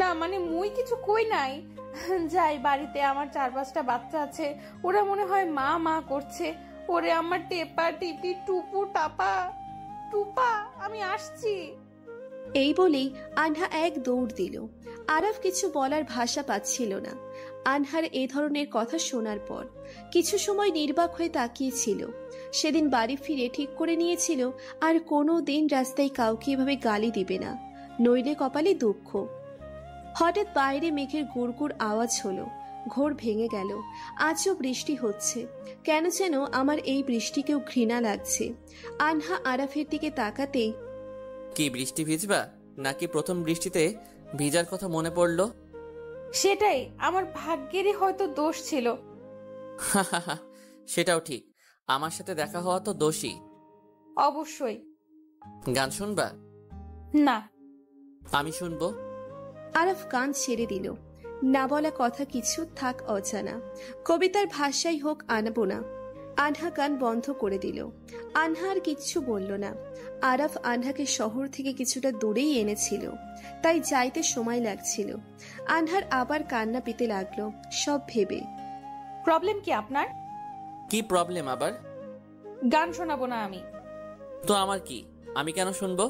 না মানে মুই কিছু কই নাই। যাই বাড়িতে, আমার 4-5টা বাচ্চা আছে, ওরা মনে হয় মা মা করছে। ওরে আমার টেপা টিপি টুপু টাপা টুপা, আমি আসছি। এই বলেই আনহা এক দৌড় দিল। আরাফ কিছু বলার ভাষা পাচ্ছিল না। আনহার এই ধরনের কথা শোনার পর কিছু সময় নির্বাক হয়ে তাকিয়েছিল। সেদিন বাড়ি ফিরে ঠিক করে নিয়েছিল আর কোনো দিন রাস্তায় কাউকে এভাবে গালি দিবে না, নইলে কপালে দুঃখ। হঠাৎ বাইরে মেঘের গুড়গুড় আওয়াজ হলো। ঘোর ভেঙে গেল। আজও বৃষ্টি হচ্ছে। কেন যেন আমার এই বৃষ্টিকেও ঘৃণা লাগছে। আনহা আরাফের দিকে তাকাতেই, কি বৃষ্টি ভিজবা নাকি প্রথম বৃষ্টিতে ভিজার কথা মনে পড়লো? সেটাই, আমার ভাগ্যেরই হয়তো দোষ ছিল। সেটাও ঠিক, আমার সাথে দেখা হওয়া তো দোষী। অবশ্যই। গান শুনবা? না। আমি শুনবো। আরাফ গান ছেড়ে দিল। না বলা কথা কিছু থাক অজানা, কবিতার ভাষাই হোক আনবো না। আনহা গান বন্ধ করে দিল। আনহা আর কিচ্ছু বলল না। আরাফ আনহাকে শহর থেকে কিছুটা দূরেই এনেছিল, তাই যাইতে সময় লাগছিল। আনহার আবার কান্না পেতে লাগলো সব ভেবে। প্রবলেম কি আপনার? কি প্রবলেম আবার? গান শোনাবো না আমি। তো আমার কি? আমি কেন শুনবো?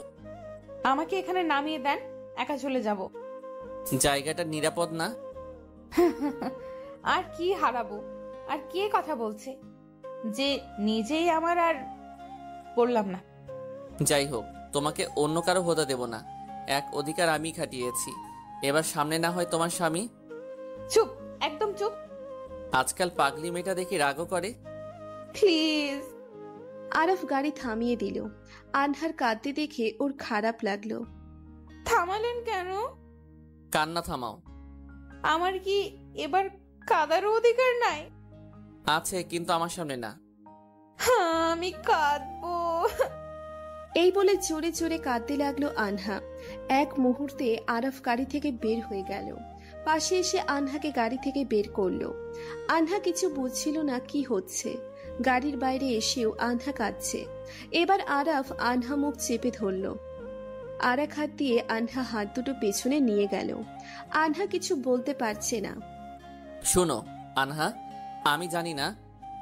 আমাকে এখানে নামিয়ে দেন, একা চলে যাব। জায়গাটা নিরাপদ না। আর কি হারাবো? আর কে কথা বলছে যে নিজেই আমার? আর বললাম না। যাই হোক, তোমাকে অন্য কারো হতে দেব না। এক অধিকার আমি খাটিয়েছি, এবার সামনে না হয় তোমার স্বামী। চুপ, একদম চুপ। আজকাল পাগলি মেয়েটা দেখি রাগও করে। প্লিজ। আরাফ গাড়ি থামিয়ে দিল। আনহার কাঁদতে দেখে ওর খারাপ লাগলো। থামালেন কেন? কান্না থামাও। আমার কি এবার কাঁদারও অধিকার নাই? আছে, কিন্তু আমার সামনে না। আমি কাঁদবো। এই বলে জোরে জোরে কাঁদতে লাগলো আনহা। এক মুহূর্তে আরাফ গাড়ি থেকে বের হয়ে গেল। পাশে এসে আনহাকে গাড়ি থেকে বের করলো। আনহা কিছু বুঝছিল না কি হচ্ছে। গাড়ির বাইরে এসেও আনহা কাঁদছে। এবার আরাফ আনহা মুখ চেপে ধরল। আর এক হাত দিয়ে আনহা হাত দুটো পেছনে নিয়ে গেল। আনহা কিছু বলতে পারছে না। শোনো আনহা, আমি জানি না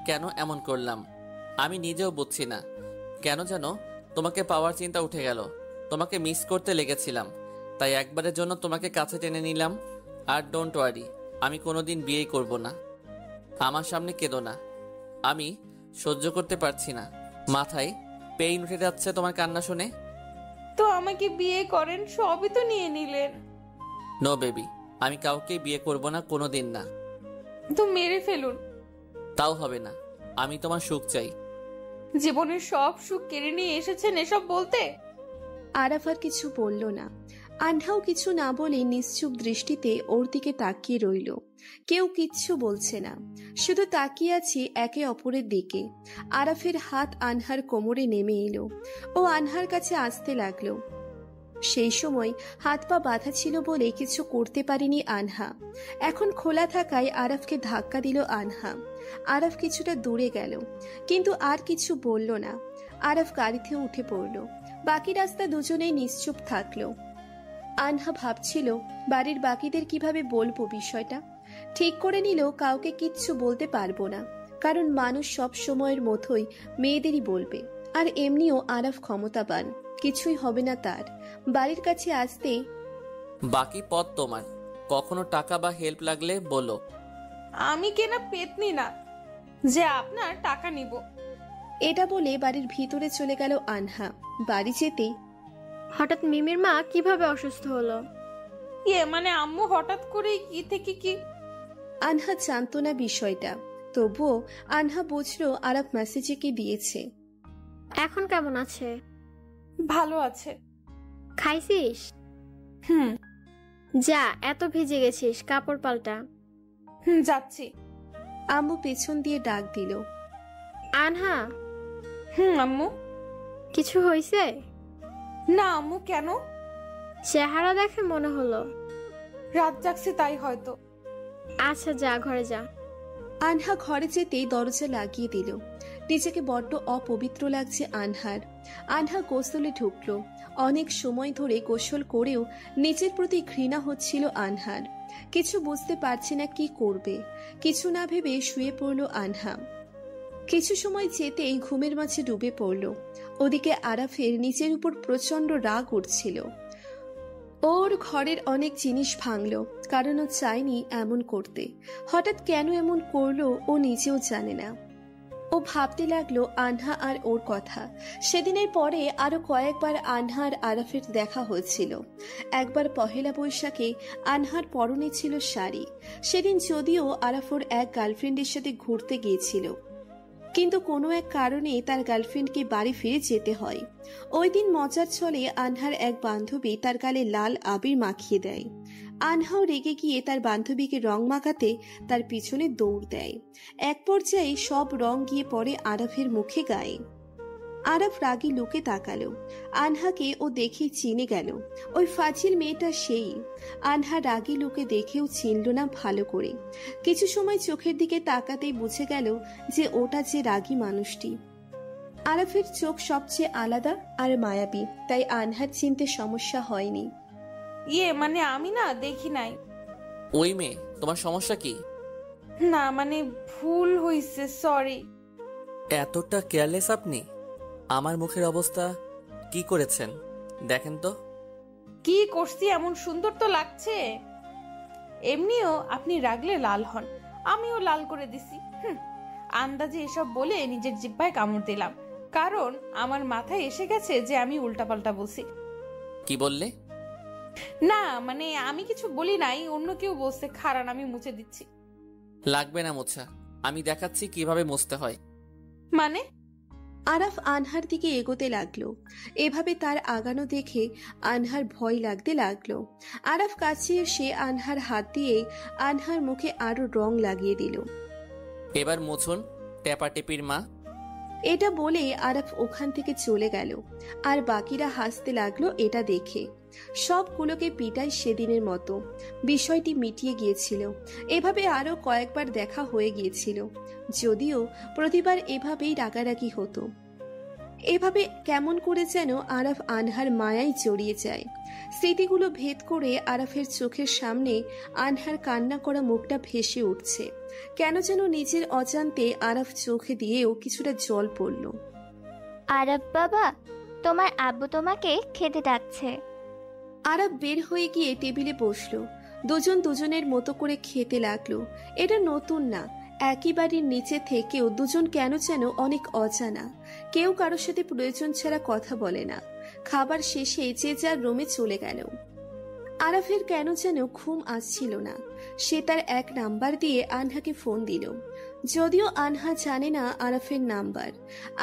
কেন এমন করলাম। আমি নিজেও বুঝছি না কেন যেন তোমাকে পাওয়ার চিন্তা উঠে গেল। তোমাকে মিস করতে লেগেছিলাম, তাই একবারের জন্য তোমাকে কাছে টেনে নিলাম। আর ডোন্ট ওয়ারি, আমি কোনোদিন বিয়ে করব না। আমার সামনে কেঁদো না, আমি সহ্য করতে পারছি না। মাথায় পেইন উঠে যাচ্ছে তোমার কান্না শুনে। তো আমাকে বিয়ে করেন, সবই তো নিয়ে নিলেন। নো বেবি, আমি কাউকে বিয়ে করব না, কোনোদিন না। তো মেরে ফেলুন। তাও হবে না, আমি তোমার সুখ চাই। জীবনের সব সুখ কেড়ে নিয়ে এসেছেন এসব বলতে? আরাফ আর কিছু বলল না। আনহাও কিছু না বলে নিশ্চুপ দৃষ্টিতে ওর দিকে তাকিয়ে রইল। কেউ কিচ্ছু বলছে না, শুধু তাকিয়ে আছে একে অপরের দিকে। আরাফের হাত আনহার কোমরে নেমে এলো। ও আনহার কাছে আসতে লাগলো। সেই সময় হাত পা বাঁধা ছিল বলে কিছু করতে পারেনি আনহা। এখন খোলা থাকায় আরাফকে ধাক্কা দিল আনহা। আরাফ কিছুটা দূরে গেল, কিন্তু আর কিছু বলল না। আরাফ গাড়িতে উঠে পড়ল। বাকি রাস্তা দুজনেই নিশ্চুপ থাকলো। আনহা ভাবছিল বাড়ির বাকিদের কিভাবে বলবো বিষয়টা। ঠিক করে নিল কাউকে কিচ্ছু বলতে পারবো না, কারণ মানুষ সব সময়ের মতোই মেয়েদেরই বলবে। আর এমনিও আরাফ ক্ষমতাবান, কিছুই হবে না তার। বাড়ির কাছে আসতেই, বাকি পথ তোমার, কখনো টাকা বা হেল্প লাগলে বলো। আমি কেনা পেতনি না যে আপনার টাকা নিব। এটা বলে বাড়ির ভিতরে চলে গেল আনহা। বাড়ি যেতেই, হঠাৎ মিমির মা কিভাবে অসুস্থ হলো? মানে আম্মু হঠাৎ করে কি থেকে কি? আনহা জানতো না বিষয়টা, তবুও আনহা বুঝলো আরাফ মেসেজে কি দিয়েছে। এখন কেমন আছে? ভালো আছে। খাইছিস? যা, এত ভিজে গেছিস, কাপড় পাল্টা। যাচ্ছি। আম্মু পেছন দিয়ে ডাক দিল, আনহা। আম্মু। কিছু হয়েছে? না আম্মু, কেন? চেহারা দেখে মনে হলো রাত জাগছে তাই হয়তো। আচ্ছা যা, ঘরে যা। আনহা ঘরে যেতেই দরজা লাগিয়ে দিল। নিজেকে বড্ড অপবিত্র লাগছে আনহার। আনহা গোসলে ঢুকলো। অনেক সময় ধরে গোসল করেও নিজের প্রতি ঘৃণা হচ্ছিল আনহার। কিছু বুঝতে পারছে না কি করবে। কিছু না ভেবে শুয়ে পড়ল আনহা। কিছু সময় যেতেই ঘুমের মাঝে ডুবে পড়ল। ওদিকে আরাফের নিজের উপর প্রচন্ড রাগ উঠছিল। ওর ঘরের অনেক জিনিস ভাঙল, কারণ ও চায়নি এমন করতে। হঠাৎ কেন এমন করলো ও নিজেও জানে না। ও ভাবতে লাগলো আনহা আর ওর কথা। সেদিনের পরে আরো কয়েকবার আনহা আর আরাফের দেখা হয়েছিল। একবার পহেলা বৈশাখে আনহার পরনে ছিল শাড়ি। সেদিন যদিও আরাফ ওর এক গার্লফ্রেন্ডের সাথে ঘুরতে গিয়েছিল, কিন্তু কোনো এক কারণে তার গার্লফ্রেন্ডকে বাড়ি ফিরে যেতে হয়। ওই দিন মজার ছলে আনহার এক বান্ধবী তার গালে লাল আবির মাখিয়ে দেয়। আনহাও রেগে গিয়ে তার বান্ধবীকে রং মাখাতে তার পিছনে দৌড় দেয়। এক পর্যায়ে সব রং গিয়ে পড়ে আরাফের মুখে গায়ে। আরাফ রাগী লুকে তাকালো। আনহাকে ও দেখে চিনে গেল, ওই ফাজিল মেয়েটা সেই। আনহা রাগী লুকে দেখেও চিনল না ভালো করে। কিছু সময় চোখের দিকে তাকাতেই বুঝে গেল যে ওটা যে রাগী মানুষটি। আরাফের চোখ সবচেয়ে আলাদা আর মায়াবী, তাই আনহার চিনতে সমস্যা হয়নি। মানে আমি না দেখি নাই। ওই মেয়ে, তোমার সমস্যা কি? না মানে ভুল হইছে, সরি। এতটা কেয়ারলেস আপনি? আমার মুখের অবস্থা কি করেছেন দেখেন তো। কি করছি এমন সুন্দর তো লাগছে? এমনিও আপনি রাগলে লাল হন, আমিও লাল করে দিছি। আন্দাজে এসব বলে নিজের জিহ্বায় কামড় দিলাম, কারণ আমার মাথায় এসে গেছে যে আমি উল্টাপাল্টা বলছি। কি বললে? না মানে আমি কিছু বলি নাই, অন্য কেউ বলছে। খারান আমি মুছে দিচ্ছি। লাগবে না মোছা, আমি দেখাচ্ছি কিভাবে মুছতে হয়। মানে? আরাফ আনহার দিকে এগোতে লাগলো। এভাবে তার আগানো দেখে আনহার ভয় লাগতে লাগলো। আরাফ কাছে এসে আনহার হাত দিয়ে আনহার মুখে আরো রং লাগিয়ে দিল। এবার মুছুন টেপাটেপির মা। এটা বলে আরাফ ওখান থেকে চলে গেল। আর বাকিরা হাসতে লাগলো এটা দেখে। সবগুলোকে পিটায় সেদিনের মতো। বিষয়টি মিটিয়ে গিয়েছিল। এভাবে আরো কয়েকবার দেখা হয়ে গিয়েছিল, যদিও প্রতিবার এভাবেই রাগারাগি হতো। এভাবে কেমন করে যেন আরাফ আনহার মায়ায় জড়িয়ে যায়। স্মৃতিগুলো ভেদ করে আরাফের চোখের সামনে আনহার কান্না করা মুখটা ভেসে উঠছে। কেন যেন নিজের অজান্তে আরাফ চোখে দিয়েও কিছুটা জল পড়ল। আরাফ বাবা, তোমার আব্বু তোমাকে খেতে ডাকছে। আরাফ বের হয়ে গিয়ে টেবিলে বসলো। দুজন দুজনের মতো করে খেতে লাগলো। এটা নতুন না, একই বাড়ির নিচে থেকেও দুজন কেন যেন অনেক অজানা। কেউ কারোর সাথে প্রয়োজন ছাড়া কথা বলে না। খাবার শেষে যে যার রুমে চলে গেল। আরাফের কেন যেন ঘুম আসছিল না। সে তার এক নাম্বার দিয়ে আনহাকে ফোন দিল, যদিও আনহা জানে না আরাফের নাম্বার।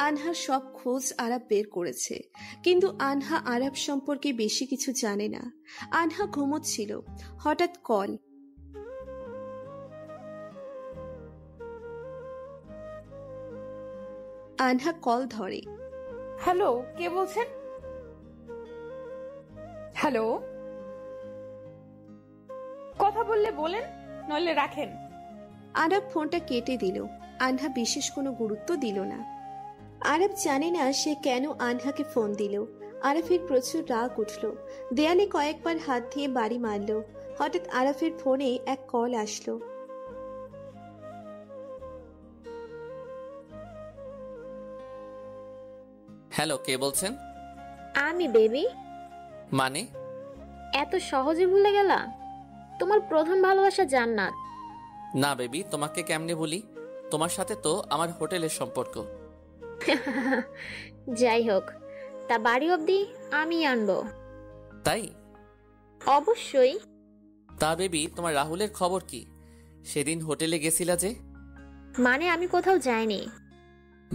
আনহার সব খোঁজ আরাফ বের করেছে, কিন্তু আনহা আরাফ সম্পর্কে বেশি কিছু জানে না। আনহা ঘুমোচ্ছিল, হঠাৎ কল। আনহা কল ধরে। হ্যালো, কে বলছেন? হ্যালো, কথা বললে বলেন, নইলে রাখেন। আরাফ ফোনটা কেটে দিল। আনহা বিশেষ কোনো গুরুত্ব দিল না। আরাফ জানে না সে কেন আনহাকে ফোন দিল। আরাফের প্রচুর রাগ উঠল। দেয়ালে কয়েকবার হাত দিয়ে বাড়ি মারল। হঠাৎ আরাফের ফোনে এক কল আসলো। হ্যালো, কে বলছেন? আমি বেবি। মানে? এত সহজে ভুলে গেলা? তোমার প্রথম ভালোবাসা জান্নাত। না বেবি, তোমাকে কেমনে বলি? তোমার সাথে তো আমার হোটেলের সম্পর্ক। যাই হোক, তা বাড়ি অবধি আমি আনবো। তাই? অবশ্যই। তা বেবি, তোমার রাহুলের খবর কি? সেদিন হোটেলে গেছিলা যে? মানে আমি কোথাও যাইনি।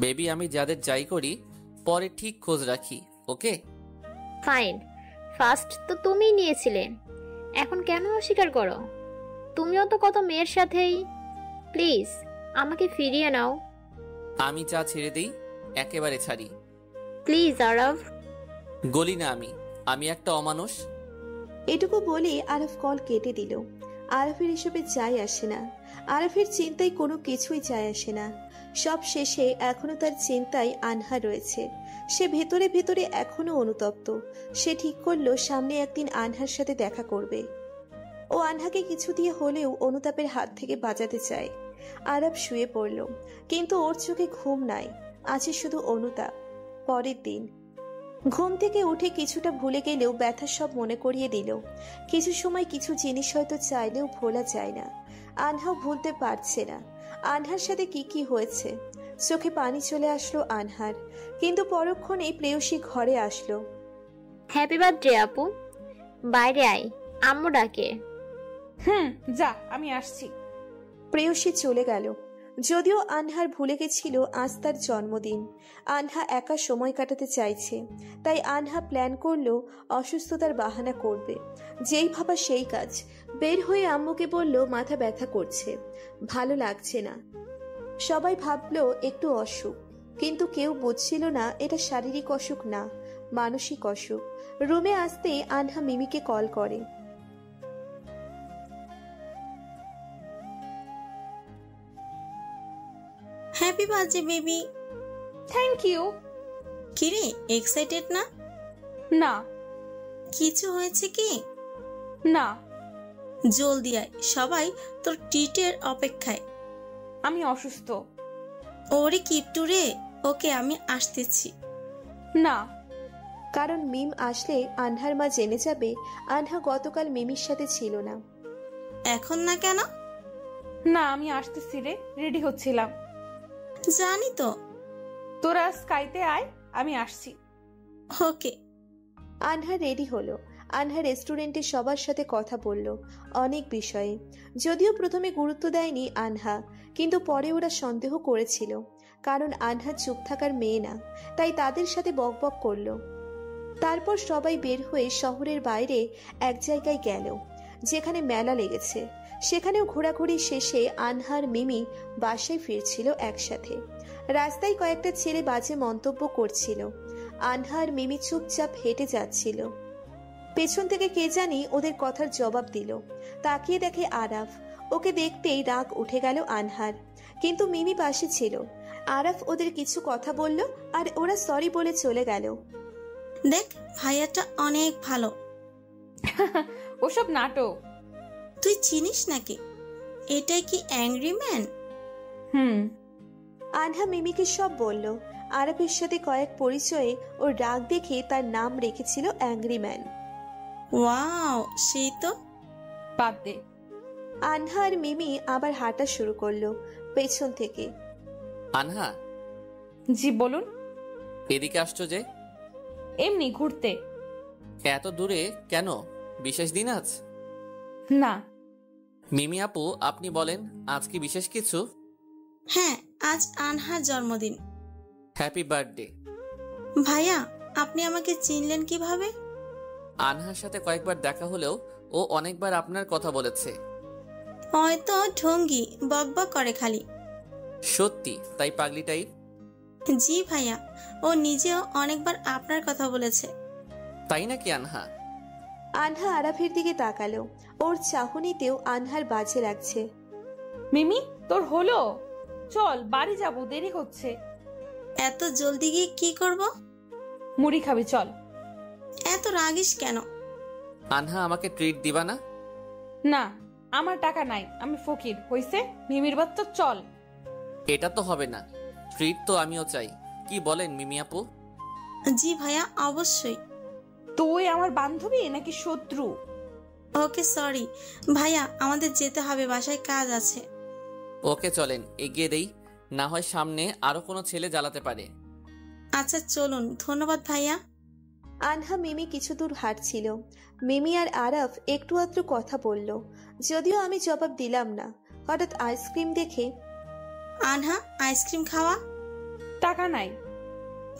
বেবি, আমি যাদের যাই করি পরে ঠিক খোঁজ রাখি, ওকে? ফাইন। ফার্স্ট তো তুমিই নিয়েছিলে, এখন কেন অস্বীকার করো? তুমিও তো কত মেয়ের সাথেই। প্লিজ আমাকে ফিরিয়ে নাও। আমি যা ছেড়ে দিই একেবারে ছাড়ি। প্লিজ আরব। গলি না আমি একটা অমানুষ। এটুকু বলে আরাফ কল কেটে দিল। আরাফের এসবে যায় আসে না। আরাফের চিন্তায় কোনো কিছুই যায় আসে না। সব শেষে এখনো তার চিন্তায় আনহা রয়েছে। সে ভেতরে ভেতরে এখনো অনুতপ্ত। সে ঠিক করলো সামনে একদিন আনহার সাথে দেখা করবে। ও আনহাকে কিছু দিয়ে হলেও অনুতাপের হাত থেকে বাঁচাতে চায়। আরাফ শুয়ে পড়ল, কিন্তু ওর চোখে ঘুম নাই, আছে শুধু অনুতাপ। পরের দিন ঘুম থেকে উঠে কিছুটা ভুলে গেলেও ব্যথা সব মনে করিয়ে দিল। কিছু সময় কিছু জিনিস হয়তো চাইলেও ভোলা যায় না। আনহাও ভুলতে পারছে না আনহার সাথে কি কি হয়েছে। চোখে পানি চলে আসলো আনহার, কিন্তু পরক্ষণেই প্রেয়সী ঘরে আসলো। হ্যাপি বার্থডে আপু, বাইরে আয়, আম্মু ডাকে। যা, আমি আসছি। প্রেয়সী চলে গেল। যদিও আনহার ভুলে গেছিল আজ তার জন্মদিন। আনহা একা সময় কাটাতে চাইছে, তাই আনহা প্ল্যান করলো অসুস্থতার বাহানা করবে। যেই ভাবা সেই কাজ। বের হয়ে আম্মুকে বলল মাথা ব্যথা করছে, ভালো লাগছে না। সবাই ভাবলো একটু অসুখ, কিন্তু কেউ বুঝছিল না এটা শারীরিক অসুখ না, মানসিক অসুখ। রুমে আসতে আনহা মিমিকে কল করে। Happy birthday baby. Thank you. কিরে, এক্সাইটেড না? না। কিছু হয়েছে কি? না। জলদি আয়, সবাই তোর ট্রিটের অপেক্ষায়। আমি অসুস্থ। ওরে কিট্টু রে, ওকে আমি আসতেছি। না। কারণ মিম আসলে আনহার মা জেনে যাবে আনহা গতকাল মিমির সাথে ছিল না। এখন না কেন? না, আমি আসতেছি রে, রেডি হচ্ছিলাম। জানি তো। তোরা স্কাইতে আয়, আমি আসছি। ওকে। আনহা রেডি হলো। আনহা রেস্টুরেন্টে সবার সাথে কথা বলল অনেক বিষয়ে। যদিও প্রথমে গুরুত্ব দেয়নি আনহা, কিন্তু পরে ওরা সন্দেহ করেছিল, কারণ আনহা চুপ থাকার মেয়ে না, তাই তাদের সাথে বকবক করলো। তারপর সবাই বের হয়ে শহরের বাইরে এক জায়গায় গেল যেখানে মেলা লেগেছে। সেখানেও ঘোরাঘুরি শেষে আনহার মিমি বাসায় ফিরছিল একসাথে। রাস্তায় কয়েকটা ছেলে বাজে মন্তব্য করছিল। আনহার মিমি চুপচাপ হেঁটে যাচ্ছিল। পেছন থেকে কে জানি ওদের কথার জবাব দিল। তাকিয়ে দেখে আরাফ। ওকে দেখতেই রাগ উঠে গেল আনহার, কিন্তু মিমি পাশে ছিল। আরাফ ওদের কিছু কথা বলল আর ওরা সরি বলে চলে গেল। দেখ, ভাইয়াটা অনেক ভালো। ওসব নাটক। তুই চিনিস নাকি? এটাই কি অ্যাংরি ম্যান? আনহা মিমিকে সব বলল। আরাফের সাথে কয়েক পরিচয়ে ওর রাগ দেখে তার নাম রেখেছিল অ্যাংরি ম্যান। ওয়াও, সেই তো। বাদ দে। আনহা আর মিমি আবার হাঁটা শুরু করলো পেছন থেকে। আনহা, জি বলুন। এদিকে আসছো যে? এমনি ঘুরতে। এত দূরে কেন? বিশেষ দিন আজ? না। মিমি আপু, আপনি বলেন, আজ কি বিশেষ কিছু? হ্যাঁ, আজ আনহার জন্মদিন। Happy birthday. ভাইয়া, আপনি আমাকে চিনলেন কিভাবে? আনহার সাথে কয়েকবার দেখা হলেও ও অনেকবার আপনার কথা বলেছে। হয়তো ঢঙ্গি বকবক করে খালি। সত্যি তাই পাগলি টাইপ? জি ভাইয়া, ও নিজেও অনেকবার আপনার কথা বলেছে। তাই নাকি আনহা? আনহা আরাফের দিকে তাকালো। ওর চাহনিতেও আনহার বাজে লাগছে। মিমি, তোর হলো? চল বাড়ি যাব, দেরি হচ্ছে। এত জলদি গিয়ে কি করব? মুড়ি খাবি, চল। এত রাগিস কেন? আনহা, আমাকে ট্রিট দিবা না? না, আমার টাকা নাই, আমি ফকির। হইছে, মিমির বাচ্চা, চল। এটা তো হবে না, ট্রিট তো আমিও চাই। কি বলেন মিমি আপু? জি ভাইয়া, অবশ্যই। তুই আমার বান্ধবী নাকি শত্রু? ওকে সরি ভাইয়া, আমাদের যেতে হবে, বাসায় কাজ আছে। ওকে চলেন, এগিয়ে দেই, না হয় সামনে আরো কোনো ছেলে জ্বালাতে পারে। আচ্ছা চলুন, ধন্যবাদ ভাইয়া। আনহা মিমি কিছু দূর হাঁটছিল। মিমি আর আরাফ একটু আধটু কথা বলল, যদিও আমি জবাব দিলাম না। হঠাৎ আইসক্রিম দেখে, আনহা, আইসক্রিম খাওয়া? টাকা নাই।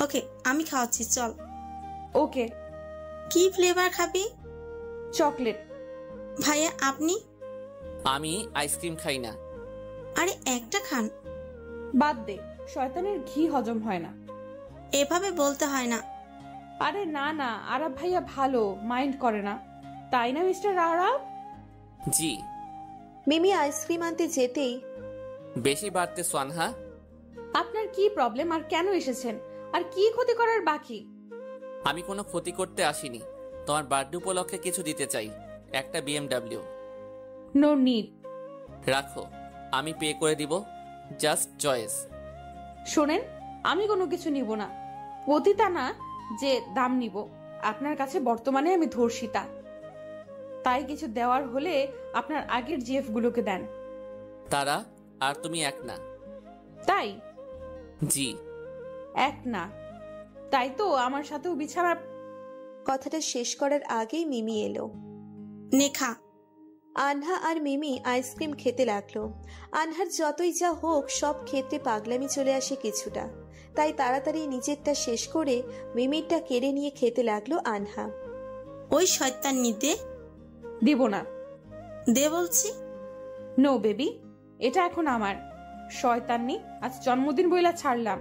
ওকে, আমি খাওয়াচ্ছি, চল। ওকে। কি ফ্লেভার খাবি? চকলেট। ভাইয়া আপনি? আমি আইসক্রিম খাই না। আরে একটা খান। বাদ দে, শয়তানের ঘি হজম হয় না। এভাবে বলতে হয় না। আরে না না, আরাব ভাইয়া ভালো, মাইন্ড করে না, তাই না মিস্টার আরাব? জি। মিমি আইসক্রিম আনতে যেতেই বেশি বাড়তেছো আনহা। আপনার কি প্রবলেম আর কেন এসেছেন? আর কি ক্ষতি করার বাকি? আমি কোনো ক্ষতি করতে আসিনি, তোমার বার্থডে উপলক্ষে কিছু দিতে চাই, একটা BMW। No need. রাখো, আমি পে করে দিব, জাস্ট চয়েস। শোনেন, আমি কোনো কিছু নিব না, পতিতা না যে দাম নিব। আপনার কাছে বর্তমানে আমি ধর্ষিতা, তাই কিছু দেওয়ার হলে আপনার আগের জিএফ গুলোকে দেন। তারা আর তুমি এক না। তাই? জি। এক না, তাই তো আমার সাথেও বিছানা। কথাটা শেষ করার আগেই মিমি এলো। নেখা। আনহা আর মিমি আইসক্রিম খেতে লাগলো। আনহার যতই যা হোক সব ক্ষেত্রে পাগলামি চলে আসে কিছুটা, তাই তাড়াতাড়ি নিজেরটা শেষ করে মিমিরটা কেড়ে নিয়ে খেতে লাগলো আনহা। ওই শয়তান নিতে দিব না। দে বলছি। নো বেবি, এটা এখন আমার। শয়তান্নি, আজ জন্মদিন বইলা ছাড়লাম।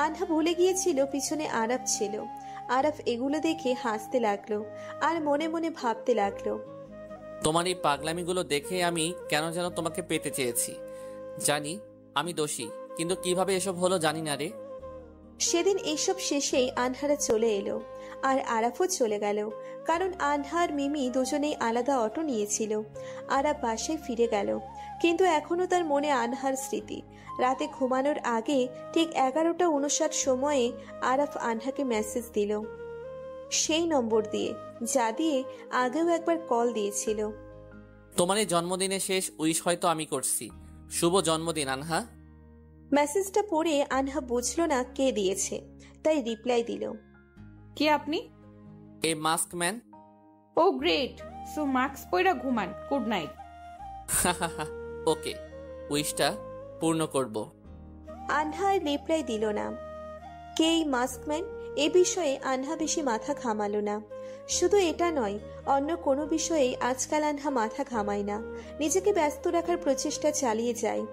আনহা ভুলে গিয়েছিল পিছনে আরাফ ছিল। আরাফ এগুলো দেখে হাসতে লাগলো আর মনে মনে ভাবতে লাগলো, তোমার এই পাগলামিগুলো দেখে আমি কেন যেন তোমাকে পেতে চেয়েছি। জানি আমি দোষী, কিন্তু কিভাবে এসব হলো জানি না রে। সেদিন এইসব শেষেই আনহারা চলে এলো আর আরাফও চলে গেল, কারণ আনহা আর মিমি দুজনেই আলাদা অটো নিয়েছিল। আরাফ বাসায় ফিরে গেল, কিন্তু এখনো তার মনে আনহার স্মৃতি। রাতে ঘুমানোর আগে ঠিক 11:59 সময়ে আরাফ আনহাকে মেসেজ দিল, সেই নম্বর দিয়ে যা দিয়ে আগেও একবার কল দিয়েছিল। তোমার এই জন্মদিনের শেষ উইশ হয়তো আমি করছি। শুভ জন্মদিন আনহা। মেসেজটা পড়ে আনহা বুঝলো না কে দিয়েছে, তাই রিপ্লাই দিল, কে আপনি? এ মাস্ক ম্যান। ও গ্রেট, সো মাস্ক পয়রা ঘুমান। Good night. ওকে, উইশটা পূর্ণ করব। আনহা আর রিপ্লাই দিল না। কে এই মাস্কম্যান, এ বিষয়ে আনহা বেশি মাথা ঘামালো না। শুধু এটা নয়, অন্য কোনো বিষয়েই আজকাল আনহা মাথা ঘামায় না, নিজেকে ব্যস্ত রাখার প্রচেষ্টা চালিয়ে যায়।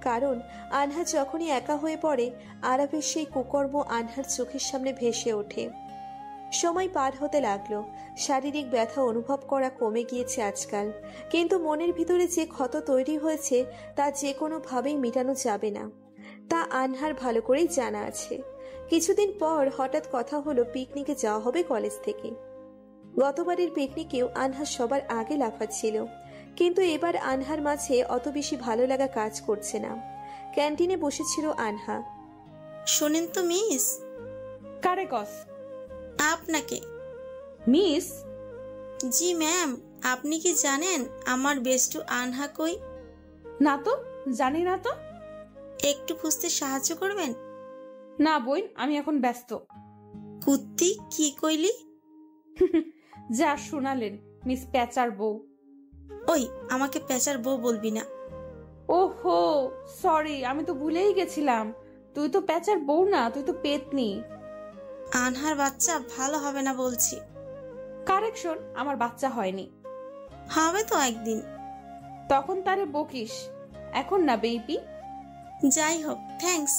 কারণ আনহা যখনই একা হয়ে পড়ে, আরাফের সেই কুকর্ম আনহার চোখের সামনে ভেসে ওঠে। সময় পার হতে লাগলো, শারীরিক ব্যথা অনুভব করা কমে গিয়েছে আজকাল, কিন্তু মনের ভিতরে যে ক্ষত তৈরি হয়েছে তা যে কোনোভাবেই মেটানো যাবে না, তা আনহার ভালো করেই জানা আছে। কিছুদিন পর হঠাৎ কথা হলো পিকনিকে যাওয়া হবে কলেজ থেকে। গতবারের পিকনিকেও আনহা সবার আগে লাফাচ্ছিল, কিন্তু এবার আনহার মাঝে অত বেশি ভালো লাগা কাজ করছে না। ক্যান্টিনে বসেছিল আনহা। শোনেন তো মিস। কারে কস? আপনাকে। মিস? জি ম্যাম, আপনি কি জানেন আমার বেস্টু আনহা কই? না তো, জানি না তো। একটু খুঁজতে সাহায্য করবেন? না বোন, আমি এখন ব্যস্ত। কুত্তি কি কইলি? যা শোনালেন মিস প্যাচার বউ। ওই আমাকে পেঁচার বউ বলবি না। ওহো সরি, আমি তো ভুলেই গেছিলাম। তুই তো প্যাচার বউ না, তুই তো পেতনি। আনহার বাচ্চা ভালো হবে না বলছি। কারেকশন, আমার বাচ্চা হয়নি। হবে তো একদিন। তখন তারে বকিস, এখন না বেবি। যাই হোক, থ্যাঙ্কস।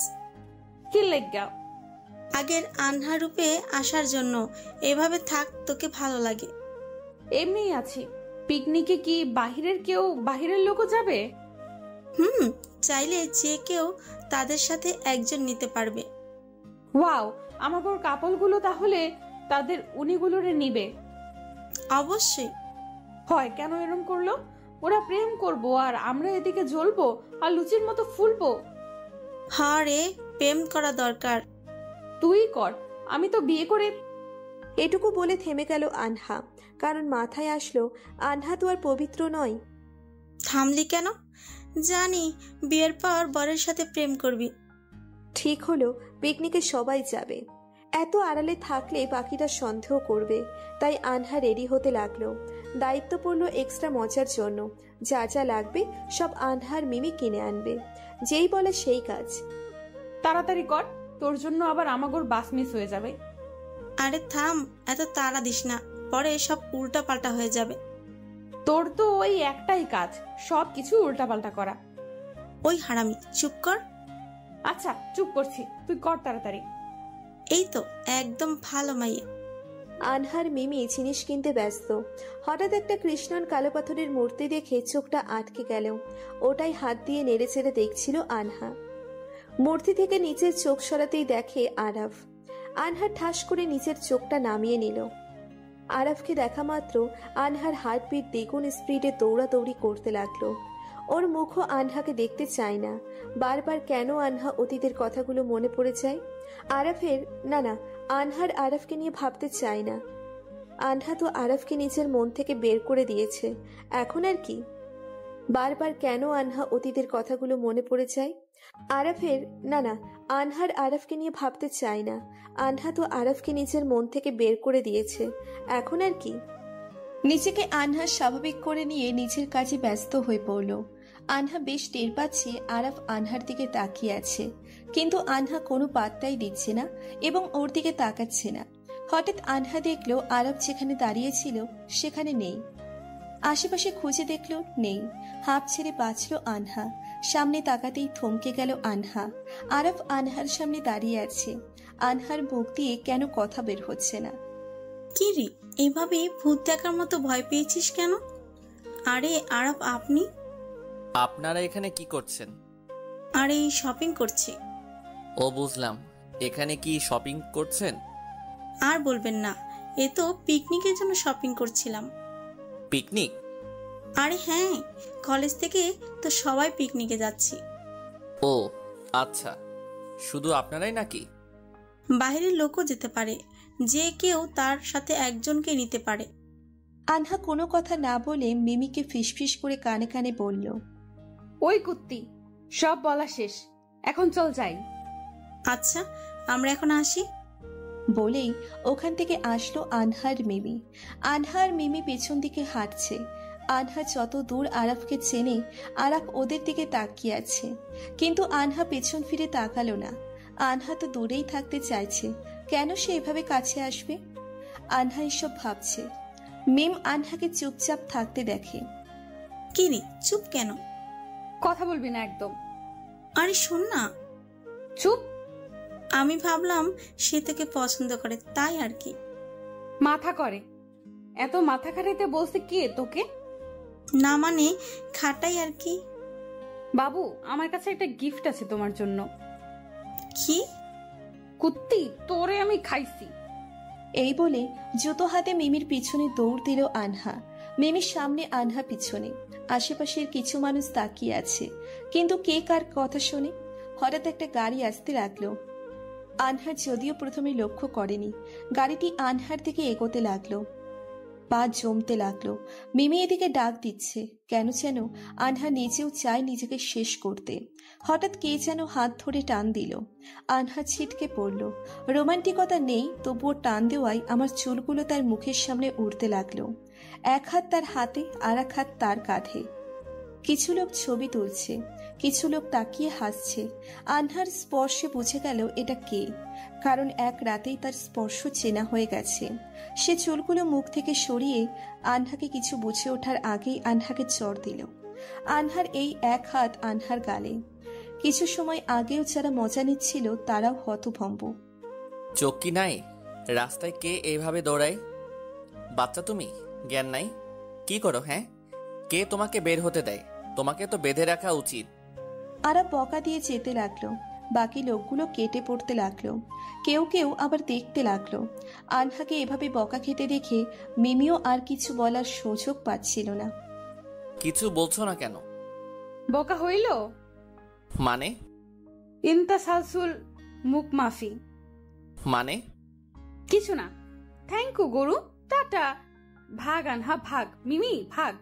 কি লেগা? আগের আনহা রূপে আসার জন্য। এভাবে থাক, তোকে ভালো লাগে। এমনিই আছি। পিকনিকে কি বাহিরের লোকও যাবে? চাইলে যে কেউ তাদের সাথে একজন নিতে পারবে। ওয়াও, আমাকে ওর কাপলগুলো তাহলে তাদের উনিগুলোরে নিবে? অবশ্যই। হয় কেন এরম করলো? ওরা প্রেম করবো আর আমরা এদিকে জ্বলবো আর লুচির মতো ফুলবো। রে, প্রেম করা দরকার। তুই কর, আমি তো বিয়ে করে। এটুকু বলে থেমে গেল আনহা, কারণ মাথায় আসলো আনহা তো আর পবিত্র নয়। থামলি কেন? জানি বিয়ের পর বরের সাথে প্রেম করবি। ঠিক হলো পিকনিকে সবাই যাবে, এত আড়ালে থাকলে বাকিটা সন্দেহ করবে, তাই আনহা রেডি হতে লাগলো। দায়িত্ব পড়লো এক্সট্রা মজার জন্য, যা যা লাগবে সব আনহার মিমি কিনে আনবে। যেই বলে সেই কাজ। তাড়াতাড়ি কর, তোর জন্য আবার আমাগোর বাস মিস হয়ে যাবে। আরে থাম, এত তাড়া দিস না, পরে সব উল্টা পাল্টা হয়ে যাবে। তোর তো ওই একটাই কাজ, সব কিছু উল্টাপাল্টা করা। ওই হারামি, চুপ কর। আচ্ছা চুপ করছি, তুই কর তাড়াতাড়ি। এই তো একদম ভালো মাইয়া। আনহার মিমি জিনিস কিনতে ব্যস্ত। হঠাৎ একটা কৃষ্ণন কালো পাথরের মূর্তি দেখে চোখটা আটকে গেল। ওটাই হাত দিয়ে নেড়েচেড়ে দেখছিল আনহা। মূর্তি থেকে নিচের চোখ সরাতেই দেখে আরাফ। আনহা ঠাস করে নিচের চোখটা নামিয়ে নিল। আরাফকে দেখা মাত্র আনহার হার্টবিট দ্বিগুণ স্পিডে দৌড়াদৌড়ি করতে লাগলো। ওর মুখও আনহাকে দেখতে চায় না। বারবার কেন আনহা অতীতের কথাগুলো মনে পড়ে যায়। আরাফের না আনহার আরাফকে নিয়ে ভাবতে চায় না। আনহা তো আরাফকে নিজের মন থেকে বের করে দিয়েছে, এখন আর কি। বারবার কেন আনহা অতীতের কথাগুলো মনে পড়ে যায়। আরাফের না আনহার আরাফকে নিয়ে ভাবতে চায় না। আনহা তো আরাফকে নিজের মন থেকে বের করে দিয়েছে, এখন আর কি। নিজেকে আনহা স্বাভাবিক করে নিয়ে নিজের কাজে ব্যস্ত হয়ে পড়ল। আনহা বেশ টের পাচ্ছে আরাফ আনহার দিকে তাকিয়ে আছে, কিন্তু আনহা কোনো পাত্তাই দিচ্ছে না এবং ওর দিকে তাকাচ্ছে না। হঠাৎ আনহা দেখলো আরাফ যেখানে দাঁড়িয়েছিল সেখানে নেই। আশেপাশে খুঁজে দেখলো নেই। হাঁপ ছেড়ে বাঁচল আনহা। সামনে তাকাতেই থমকে গেল আনহা। আরাফ আনহার সামনে দাঁড়িয়ে আছে। আনহার মুখ দিয়ে কেন কথা বের হচ্ছে না। কি রে, এভাবে ভূত দেখার মতো ভয় পেয়েছিস কেন? আরে আরাফ, আপনি? আপনারা এখানে কি করছেন? আরে শপিং করছি। ও বুঝলাম, এখানে কি শপিং করছেন? আর বলবেন না, এ তো পিকনিকের জন্য শপিং করছিলাম। পিকনিক? আরে হ্যাঁ, কলেজ থেকে তো সবাই পিকনিকে যাচ্ছি। ও আচ্ছা, শুধু আপনারাই নাকি? বাইরের লোকও যেতে পারে, যে কেউ তার সাথে একজনকে নিতে পারে। আনহা কোনো কথা না বলে মিমিকে ফিসফিস করে কানে কানে বলল, ওই কুত্তি, সব বলা শেষ, এখন চল যাই। আচ্ছা, আমরা এখন আসি। বলেই ওখান থেকে আসলো আনহার মিমি। আনহার মিমি পেছন দিকে হাঁটছে। আনহা যত দূর আরাফকে চেনে, আরাফ ওদের দিকে তাকিয়ে আছে, কিন্তু আনহা পেছন ফিরে তাকালো না। আনহা তো দূরেই থাকতে চাইছে, কেন সে এভাবে কাছে আসবে? আনহা এসব ভাবছে। মিম আনহাকে চুপচাপ থাকতে দেখে। কি রে, চুপ কেন? কথা বলবি না একদম। আরে শোন না। চুপ। আমি ভাবলাম সে তোকে পছন্দ করে, তাই আর কি। মাথা করে, এত মাথা খাটাইতে বলছে কে তোকে? না মানে খাটাই আর কি। বাবু, আমার কাছে একটা গিফট আছে তোমার জন্য। কি? কুত্তি, তোরে আমি খাইছি। এই বলে জুতো হাতে মিমির পিছনে দৌড় দিল আনহা। মিমির সামনে, আনহা পিছনে। আশেপাশের কিছু মানুষ তাকিয়ে আছে, কিন্তু কে কার কথা শোনে। হঠাৎ একটা গাড়ি আসতে লাগলো। আনহা যদিও প্রথমে লক্ষ্য করেনি। গাড়িটি আনহার দিকে এগোতে লাগলো। পা জমতে লাগলো। মিমি এদিকে ডাক দিচ্ছে, কেন যেন আনহা নিজেও চায় নিজেকে শেষ করতে। হঠাৎ কে যেন হাত ধরে টান দিল। আনহা ছিটকে পড়ল। রোমান্টিকতা নেই, তবুও টান দেওয়ায় আমার চুলগুলো তার মুখের সামনে উড়তে লাগলো। এক হাত তার হাতে, আর এক হাত তার কাঁধে। কিছু লোক ছবি তুলছে, কিছু লোক তাকিয়ে হাসছে। আনহার স্পর্শে বুঝে গেল এটা কে, কারণ এক রাতেই তার স্পর্শ চেনা হয়ে গেছে। সে চুলগুলো মুখ থেকে সরিয়ে আনহাকে কিছু বুঝে ওঠার আগেই আনহাকে চড় দিল। আনহার এই এক হাত আনহার গালে। কিছু সময় আগেও যারা মজা নিচ্ছিল তারাও হতভম্ব। চোখ কি নাই? রাস্তায় কে এইভাবে দৌড়ায়? বাচ্চা তুমি, জ্ঞান নাই? কি করো? হ্যাঁ, কে তোমাকে বের হতে দেয়? তোমাকে তো বেঁধে রাখা উচিত। আরা বকা দিয়ে যেতে লাগলো। বাকি লোকগুলো কেটে পড়তে লাগলো। কেউ কেউ আবার দেখতে লাগলো। আনহাকে এভাবে বকা খেতে দেখে মিমিও আর কিছু বলার সুযোগ পাচ্ছিল না। কিছু বলছো না কেন? বকা হইল মানে? ইন্তাসালসুল মুখ মাফি। মানে? কিছু না। থ্যাংক ইউ গরু, টাটা। ভাগ আনহা, ভাগ। মিমি ভাগ।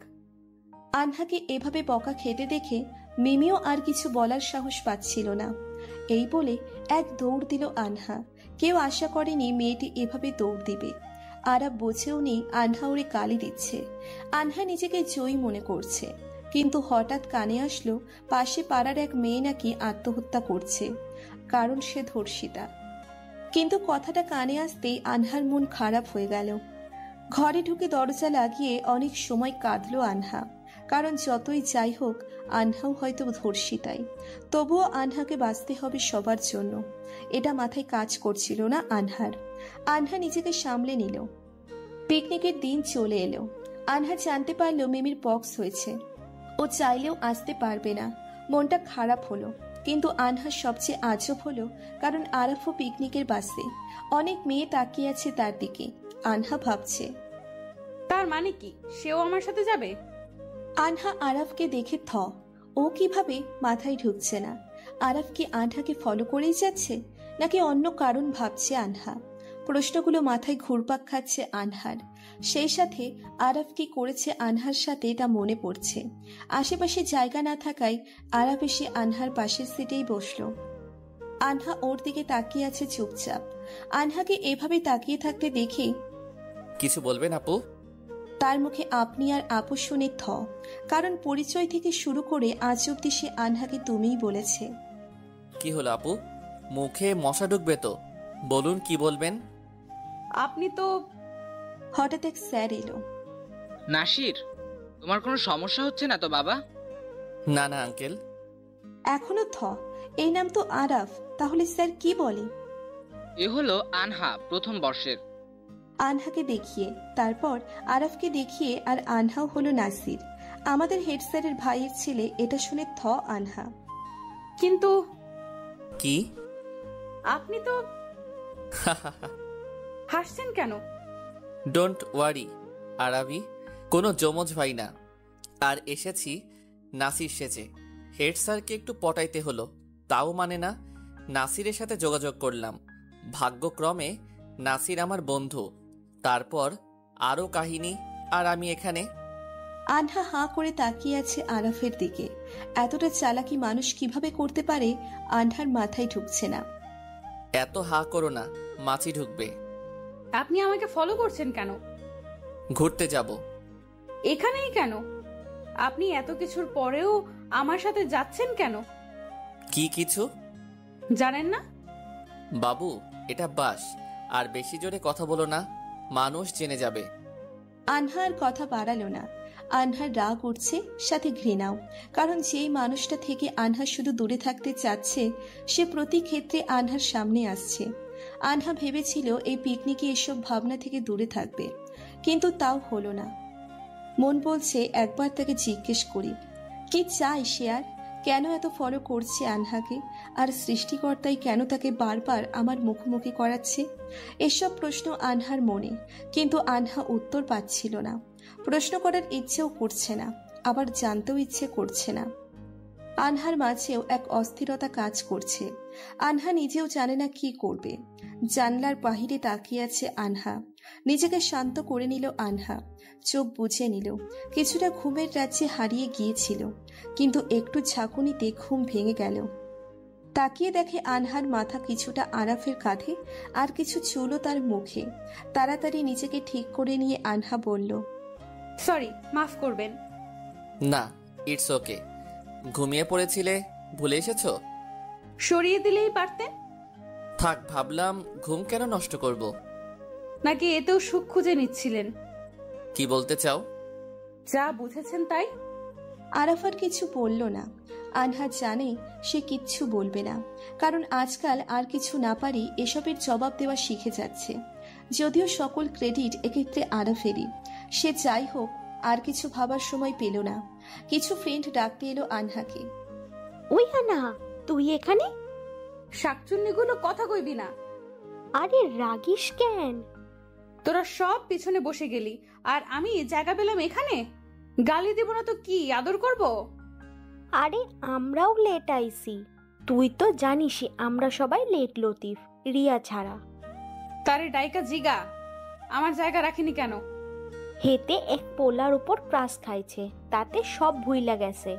আনহাকে এভাবে বকা খেতে দেখে মিমিও আর কিছু বলার সাহস পাচ্ছিল না। এই বলে এক দৌড় দিল আনহা। কেউ আশা করেনি মেয়েটি এভাবে দৌড় দিবে। আরা বোঝেও নেই আনহা ওরে গালি দিচ্ছে। আনহা নিজেকে জয়ী মনে করছে, কিন্তু হঠাৎ কানে আসলো পাশে পাড়ার এক মেয়ে নাকি আত্মহত্যা করছে, কারণ সে ধর্ষিতা। কিন্তু কথাটা কানে আসতেই আনহার মন খারাপ হয়ে গেল। ঘরে ঢুকে দরজা লাগিয়ে অনেক সময় কাঁদল আনহা, কারণ যতই যাই হোক আনহাও হয়তো ধর্ষিতাই। তবুও আনহাকে বাঁচতে হবে সবার জন্য, এটা মাথায় কাজ করছিল না আনহার। আনহা নিজেকে সামলে নিল। পিকনিকের দিন চলে এলো। আনহা জানতে পারলো মিমির পক্স হয়েছে। ও চাইলেও আসতে পারবে না। মনটা খারাপ হলো। কিন্তু আনহার সবচেয়ে আজব হলো কারণ আরাফও পিকনিকের বাসে। অনেক মেয়ে তাকিয়ে আছে তার দিকে। আনহা ভাবছে, তার মানে কি সেও আমার সাথে যাবে? আনহা আরাফকে দেখে ও কিভাবে মাথায় ঢুকছে না। আরাফ কি আনহাকে ফলো করেই যাচ্ছে নাকি অন্য কারণ ভাবছে আনহা? প্রশ্নগুলো মাথায় ঘুরপাক খাচ্ছে আনহার। সেই সাথে আরাফ কি করেছে আনহার সাথে তা মনে পড়ছে। আশেপাশে জায়গা না থাকায় আরাফ এসে আনহার পাশের সিটেই বসলো। আনহা ওর দিকে তাকিয়ে আছে চুপচাপ। আনহাকে এভাবে তাকিয়ে থাকতে দেখে কিছু বলবেন আপু? তার মুখে আপনি আর আপু শুনে কারণ পরিচয় থেকে শুরু করে আজ অব্দি সে আনহাকে তুমিই বলেছে। কি হলো আপু, মুখে মশা ঢুকবে তো? বলুন কি বলবেন। আপনি তো। হঠাৎ এক স্যার এলো। নাসির, তোমার কোনো সমস্যা হচ্ছে না তো বাবা? না না আঙ্কেল। এখনো এই নাম তো আরাফ, তাহলে স্যার কি বলে? এ হলো আনহা, প্রথম বর্ষের। আনহাকে দেখিয়ে, তারপর আরাফকে দেখিয়ে, আর আনহাও হলো নাসির, আমাদের হেড স্যারের ভাইয়ের ছেলে। এটা শুনে আনহা। কিন্তু কি? আপনি তো। হাসছেন কেন? ডোন্ট ওয়ারি আরাবি, কোনো যমজ ভাই না। আর এসেছি নাসির সেজে। হেড স্যারকে একটু পটাইতে হলো, তাও মানে না। নাসিরের সাথে যোগাযোগ করলাম। ভাগ্যক্রমে নাসির আমার বন্ধু। তারপর আরও কাহিনী, আর আমি এখানে। আনহা হাঁ করে তাকিয়ে আছে আরাফের দিকে। এতটা চালাকি মানুষ কিভাবে করতে পারে আনহার মাথায় ঢুকছে না। এত হা করো না, মাছি ঢুকবে। আপনি আমাকে ফলো করছেন কেন? ঘুরতে যাব। এখানেই কেন? আপনি এত কিছুর পরেও আমার সাথে যাচ্ছেন কেন? কি কিছু জানেন না? বাবু, এটা বাস, আর বেশি জোরে কথা বলো না, মানুষ জেনে যাবে। আনহার কথা বাড়ালো না। আনহার রাগ উঠছে, সাথে ঘৃণাও। কারণ যেই মানুষটা থেকে আনহা শুধু দূরে থাকতে চাচ্ছে সে প্রতি ক্ষেত্রে আনহার সামনে আসছে। আনহা ভেবেছিল এই পিকনিকে এসব ভাবনা থেকে দূরে থাকবে, কিন্তু তাও হলো না। মন বলছে একবার তাকে জিজ্ঞেস করি কি চাই সে, আর কেন এত ফলো করছে আনহাকে, আর সৃষ্টিকর্তাই কেন তাকে বারবার আমার মুখোমুখি করাচ্ছে। এসব প্রশ্ন আনহার মনে, কিন্তু আনহা উত্তর পাচ্ছিল না। প্রশ্ন করার ইচ্ছেও করছে না, আবার জানতেও ইচ্ছে করছে না। আনহার মাঝেও এক অস্থিরতা কাজ করছে। আনহা নিজেও জানে না কি করবে। জানলার বাহিরে তাকিয়ে আছে আনহা। নিজেকে শান্ত করে নিল আনহা, চোখ বুঝে নিল। কিছুটা ঘুমের রাজ্যে হারিয়ে গিয়েছিল, কিন্তু একটু ঝাঁকুনিতে ঘুম ভেঙে গেল। তাকিয়ে দেখে আনহার মাথা কিছুটা আরাফের কাঁধে, আর কিছু চুলও তার মুখে। তাড়াতাড়ি নিজেকে ঠিক করে নিয়ে আনহা বলল, সরি, মাফ করবেন। না, ইটস ওকে। ঘুমিয়ে পড়েছিলে, ভুলে এসেছো? সরিয়ে দিলেই পারতেন। থাক, ভাবলাম ঘুম কেন নষ্ট করব। নাকি এতেও সুখ খুঁজে নিচ্ছিলেন? কি বলতে চাও? যা বুঝেছেন তাই। আরাফার কিছু বলল না। আনহা জানে সে কিচ্ছু বলবে না, কারণ আজকাল আর কিছু না পারি এসবের জবাব দেওয়া শিখে যাচ্ছে। যদিও সকল ক্রেডিট এক্ষেত্রে আরাফেরই। সে যাই হোক, আর কিছু ভাবার সময় পেল না। কিছু ফ্রেন্ড ডাকতে এলো আনহাকে। ওই আনা, তুই এখানে? শাকচুন্নিগুলো কথা কইবি না। আরে রাগিস কেন? তোরা সব পিছনে বসে গেলি, আর আমি জায়গা পেলাম এখানে। গালি দিব না তো কি আদর করব? আরে আমরাও লেট আইছি, তুই তো জানিসই আমরা সবাই লেট লতিফ, রিয়া ছাড়া। তারে ডাইকা জিগা আমার জায়গা রাখিনি কেন? হেতে এক পোলার উপর ক্রাশ খাইছে, তাতে সব ভুইলা গেছে।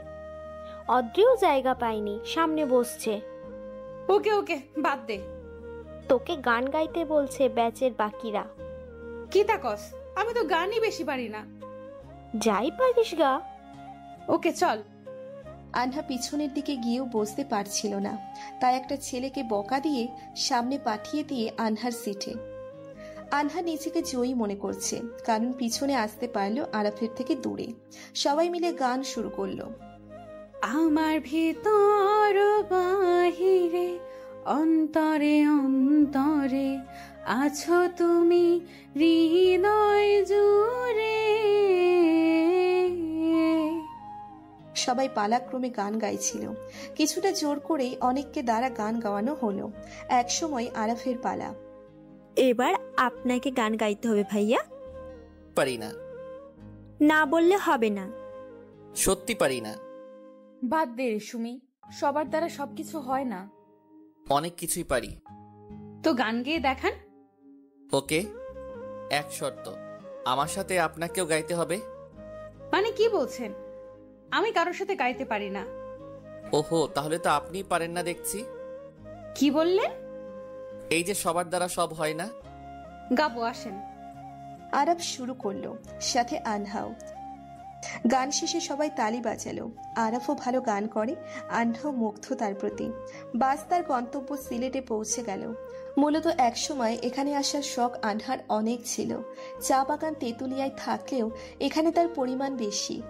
অদ্রিও জায়গা পায়নি, সামনে বসছে। ওকে ওকে, বাদ দে। তোকে গান গাইতে বলছে ব্যাচের বাকিরা। কি তাকস? আমি তো গানই বেশি পারি না। যাই পারিস গা। ওকে চল। আনহা পিছনের দিকে গিয়েও বসতে পারছিল না, তাই একটা ছেলেকে বকা দিয়ে সামনে পাঠিয়ে দিয়ে আনহার সিটে। আনহা নিজেকে জয়ী মনে করছে, কারণ পিছনে আসতে পারলো আরাফের থেকে দূরে। সবাই মিলে গান শুরু করলো। আমার ভিতর বাহিরে অন্তরে অন্তরে আছো তুমি হৃদয় জুড়ে। সবাই পালাক্রমে গান গাইছিল। কিছুটা জোর করেই অনেককে দ্বারা গান গাওয়ানো হলো। একসময় আরাফের পালা। এবার আপনাকে গান গাইতে হবে ভাইয়া। পারি না। না বললে হবে না। সত্যি পারি না। বাদ দে রে সুমি, সবার দ্বারা সবকিছু হয় না। অনেক কিছুই পারি। তো গান গেয়ে দেখান। ওকে, এক শর্ত, আমার সাথে আপনাকেও গাইতে হবে। মানে কি বলছেন? আমি কারোর সাথে গাইতে পারি না। ওহো, তাহলে তো আপনিই পারেন না দেখছি। কি বললেন? এই যে সবার দ্বারা সব হয় না। গাবো, আসেন। আরাফ শুরু করলো, সাথে আনহাও। গান শেষে সবাই তালি বাজালো। আরাফও ভালো গান করে, আনহাও মুগ্ধ তার প্রতি। বাস তার গন্তব্য সিলেটে পৌঁছে গেল। মূলত একসময় এখানে আসার শখ আনহার অনেক ছিল। চা বাগান তেঁতুলিয়ায় থাকলেও এখানে তার পরিমাণ বেশি।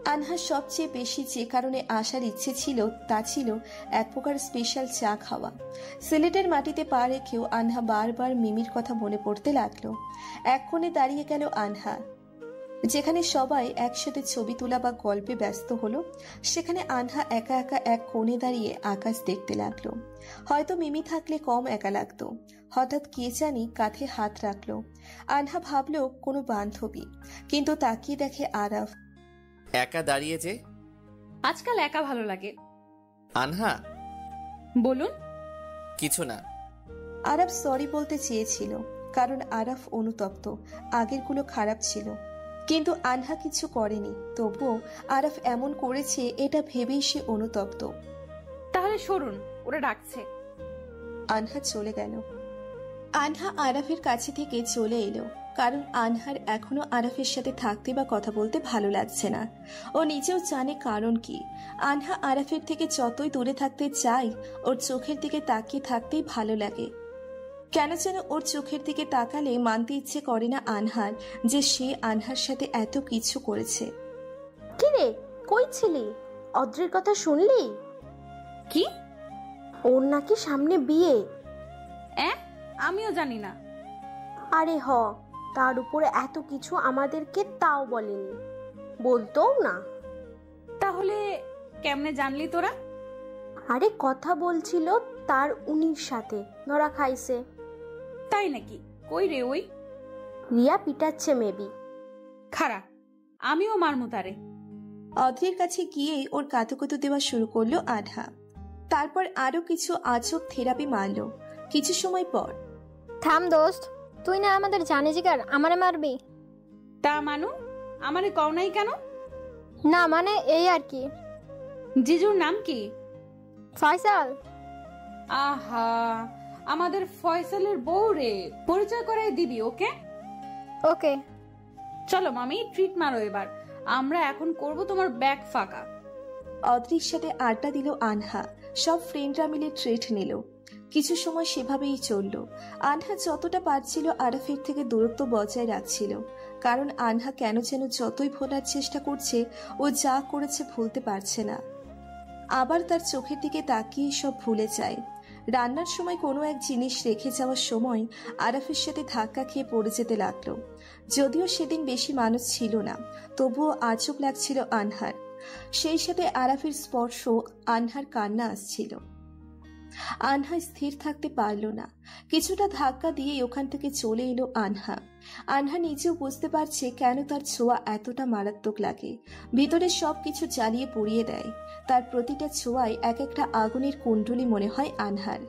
আনহার সবচেয়ে বেশি যে কারণে আসার ইচ্ছে ছিল তা ছিল এক প্রকার স্পেশাল চা খাওয়া। সিলেটের মাটিতে পা রেখেও আনহা বারবার মিমির কথা মনে পড়তে লাগলো। এক কোণে দাঁড়িয়ে গেল আনহা। যেখানে সবাই একসাথে ছবি তোলা বা গল্পে ব্যস্ত হলো, সেখানে আনহা একা একা এক কোণে দাঁড়িয়ে আকাশ দেখতে লাগলো। হয়তো মিমি থাকলে কম একা লাগতো। হঠাৎ কে জানি কাঁধে হাত রাখলো। আনহা ভাবলো কোনো বান্ধবী, কিন্তু তাকিয়ে দেখে আরাফ। একা দাঁড়িয়ে যে? আজকাল একা ভালো লাগে। আনহা, বলুন। কিছু না। আরাফ সরি বলতে চেয়েছিল, কারণ আরাফ অনুতপ্ত, আগেরগুলো খারাপ ছিল। কিন্তু আনহা কিছু করেনি, তবুও আরাফ এমন করেছে এটা ভেবেই সে অনুতপ্ত। তাহলে সরুন, ওরা ডাকছে। আনহা চলে গেল। আনহা আরাফের কাছে থেকে চলে এলো, কারণ আনহার এখনো আরাফের সাথে থাকতে বা কথা বলতে ভালো লাগছে না। ও নিজেও জানে কারণ কি। আনহা আরাফের থেকে যতই দূরে থাকতে চায়, ওর চোখের দিকে তাকিয়ে থাকতেই ভালো লাগে। কেন যেন ওর চোখের দিকে তাকালে মানতে ইচ্ছে করে না আনহার যে সে আনহার সাথে এত কিছু করেছে। কি রে, কই ছিলি? অদ্রির কথা শুনলি? কি? ওর নাকি সামনে বিয়ে। আমিও জানি না। আরে হ, তার উপরে এত কিছু আমাদেরকে তাও বলেনি, বলতোও না। তাহলে কেমনে জানলি তোরা? আরে কথা বলছিল তার উনির সাথে, ধরা খাইছে। তাই নাকি? কই রে ওই? রিয়া পিটাচ্ছে মেবি। খারাপ, আমিও মারমু তারে। অদ্রির কাছে গিয়েই ওর কাতুকুতু দেওয়া শুরু করলো আনহা। তারপর আরো কিছু আজব থেরাপি মারলো। কিছু সময় পর, থাম দোস্ত, তুই না আমাদের জানে জিগার, আমারে মারবি? তা মানু, আমারে কও নাই কেন? না মানে এই আর কি। জিজুর নাম কি? ফয়সাল। আহা, আমাদের ফয়সালের বউ রে, পরিচয় করাই দিবি ওকে? ওকে চলো মামি, ট্রিট মারো এবার। আমরা এখন করব তোমার ব্যাগ ফাঁকা। অদ্রির সাথে আড্ডা দিল আনহা। সব ফ্রেন্ডরা মিলে ট্রিট নিল। কিছু সময় সেভাবেই চলল। আনহা যতটা পারছিল আরাফের থেকে দূরত্ব বজায় রাখছিল, কারণ আনহা কেন যেন যতই ভোলার চেষ্টা করছে, ও যা করেছে ভুলতে পারছে না। আবার তার চোখের দিকে তাকিয়ে সব ভুলে যায়। রান্নার সময় কোনো এক জিনিস রেখে যাওয়ার সময় আরাফের সাথে ধাক্কা খেয়ে পড়ে যেতে লাগলো। যদিও সেদিন বেশি মানুষ ছিল না, তবুও আজব লাগছিল আনহার। সেই সাথে আরাফের স্পর্শ, আনহার কান্না আসছিল। আনহা স্থির থাকতে পারল না। কিছুটা ধাক্কা দিয়ে ওখান থেকে চলে এলো আনহা। আনহা নিজেও বুঝতে পারছে কেন তার ছোঁয়া এতটা মারাত্মক লাগে। ভিতরে সবকিছু জ্বালিয়ে পুড়িয়ে দেয়। তার প্রতিটা ছোঁয়ায় এক একটা আগুনের কুণ্ডলী মনে হয় আনহার।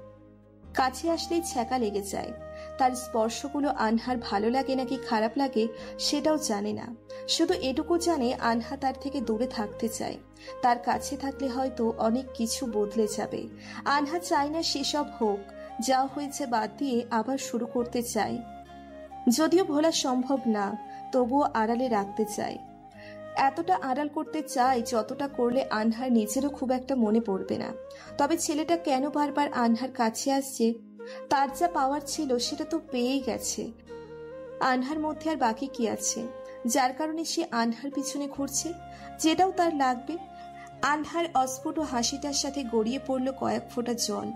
কাছে আসলেই ছ্যাঁকা লেগে যায়। তার স্পর্শগুলো আনহার ভালো লাগে নাকি খারাপ লাগে সেটাও জানে না। শুধু এটুকু জানে আনহা তার থেকে দূরে থাকতে চায়। তার কাছে থাকলে হয়তো অনেক কিছু বদলে যাবে। আনহা চায় না সেসব হোক, যা হয়েছে বাদ দিয়ে আবার শুরু করতে চায়। যদিও ভোলা সম্ভব না, তবুও আড়ালে রাখতে চায়। এতটা আড়াল করতে চায় যতটা করলে আনহার নিজেরও খুব একটা মনে পড়বে না। তবে ছেলেটা কেন বারবার আনহার কাছে আসছে? তার যা পাওয়ার ছিল সেটা তো পেয়েই গেছে। আনহার মধ্যে আর বাকি কি আছে যার কারণে সে আনহার পিছনে ঘুরছে? যেটাও তার লাগবে, আনহার অস্ফুট হাসিটার সাথে গড়িয়ে পড়ল কয়েক ফোঁটা জল।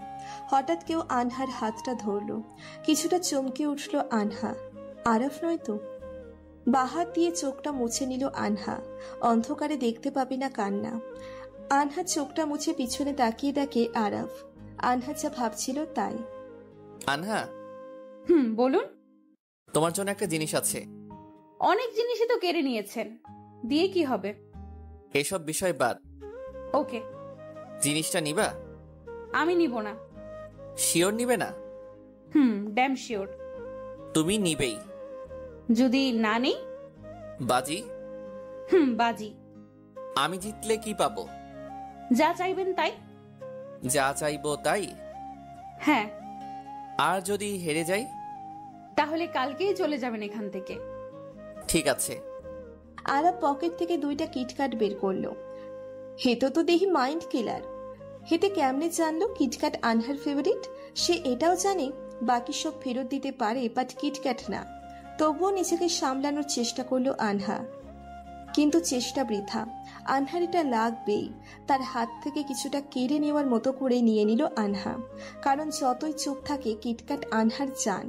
হঠাৎ কেউ আনহার হাতটা ধরল। কিছুটা চমকে উঠল আনহা। আরাফ নয় তো? বাহাত দিয়ে চোখটা মুছে নিল আনহা। অন্ধকারে দেখতে পাবে না কান্না। আনহা চোখটা মুছে পিছনে তাকিয়ে দেখে আরাফ। আনহা যা ভাবছিল তাই। আনহা, বলুন। তোমার জন্য একটা জিনিস আছে। অনেক জিনিসই তো কেড়ে নিয়েছেন, দিয়ে কি হবে? এসব বিষয় বাদ। ওকে। জিনিসটা নিবা? আমি নিব না। শিওর নিবে না? Damn sure. তুমি নিবেই। যদি না নেই? বাজি। বাজি। আমি জিতলে কি পাবো? যা চাইবেন তাই। যা চাইবো তাই? হ্যাঁ। আর যদি হেরে যাই? তাহলে কালকেই চলে যাবেন এখান থেকে। ঠিক আছে। আরাফ পকেট থেকে 2টা কিটক্যাট বের করলো। হেতো তো দেখি মাইন্ড কিলার। হেতে কেমনে জানলো কিটক্যাট আনহার ফেভারিট? সে এটাও জানে বাকি সব ফেরত দিতে পারে, বাট কিটক্যাট না। তবুও নিজেকে সামলানোর চেষ্টা করলো আনহা, কিন্তু চেষ্টা বৃথা। আনহার এটা লাগবেই। তার হাত থেকে কিছুটা কেড়ে নেওয়ার মতো করে নিয়ে নিল আনহা। কারণ যতই চোখ থাকে কিটক্যাট আনহার জান।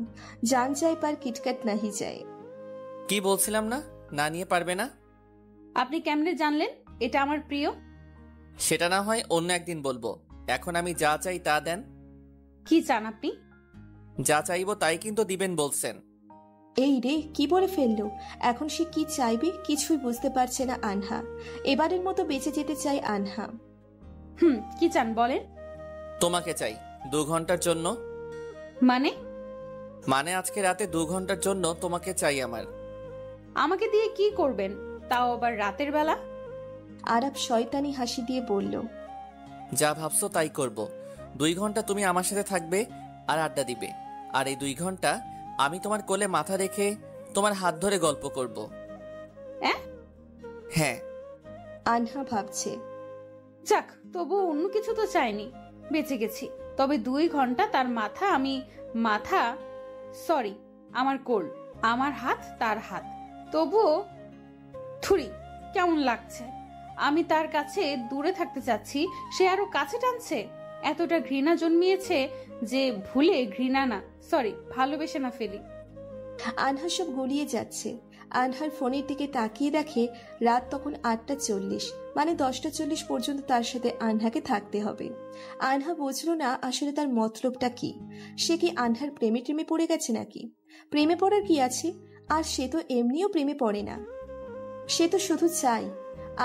জান যায় পার কিটক্যাট নাহি যায়। কি বলছিলাম না, না নিয়ে পারবে না? আপনি কেমনে জানলেন এটা আমার প্রিয়? সেটা না হয় অন্য একদিন বলবো। এখন আমি যা চাই তা দেন। কি চান আপনি? যা চাইবো তাই কিন্তু দিবেন বলছেন। এই রে, কি বলে ফেললো! এখন সে কি চাইবে কিছুই বুঝতে পারছে না আনহা। এবারের মতো বেঁচে যেতে চায় আনহা। কি চান বলেন? তোমাকে চাই 2 ঘন্টার জন্য। মানে আজকে রাতে 2 ঘন্টার জন্য তোমাকে চাই আমার। আমাকে দিয়ে কি করবেন, তাও আবার রাতের বেলা? আরাফ শয়তানি হাসি দিয়ে বলল, যা ভাবছো তাই করব। 2 ঘন্টা তুমি আমার সাথে থাকবে আর আড্ডা দিবে। আর এই 2 ঘন্টা আমি তোমার কোলে মাথা রেখে তোমার হাত ধরে গল্প করব। হ্যাঁ। আনহা ভাবছে, যাক, তবু অন্য কিছু তো চাইনি, বেঁচে গেছি। তবে 2 ঘন্টা তার মাথা সরি, আমার কোল, আমার হাত তার হাত। তবুও থুরি, কেমন লাগছে। আমি তার কাছে দূরে থাকতে চাচ্ছি, সে আরো কাছে টানছে। এতটা ঘৃণা জন্মিয়েছে যে ভুলে ঘৃণা না, সরি, ভালোবেসে না ফেলি। আনহা সব গড়িয়ে যাচ্ছে। আনহার ফোনের দিকে তাকিয়ে দেখে রাত তখন 8:40, মানে 10:40 পর্যন্ত তার সাথে আনহাকে থাকতে হবে। আনহা বুঝলো না আসলে তার মতলবটা কি। সে কি আনহার প্রেমে পড়ে গেছে নাকি? প্রেমে পড়ার কি আছে? আর সে তো এমনিও প্রেমে পড়ে না। সে তো শুধু চাই।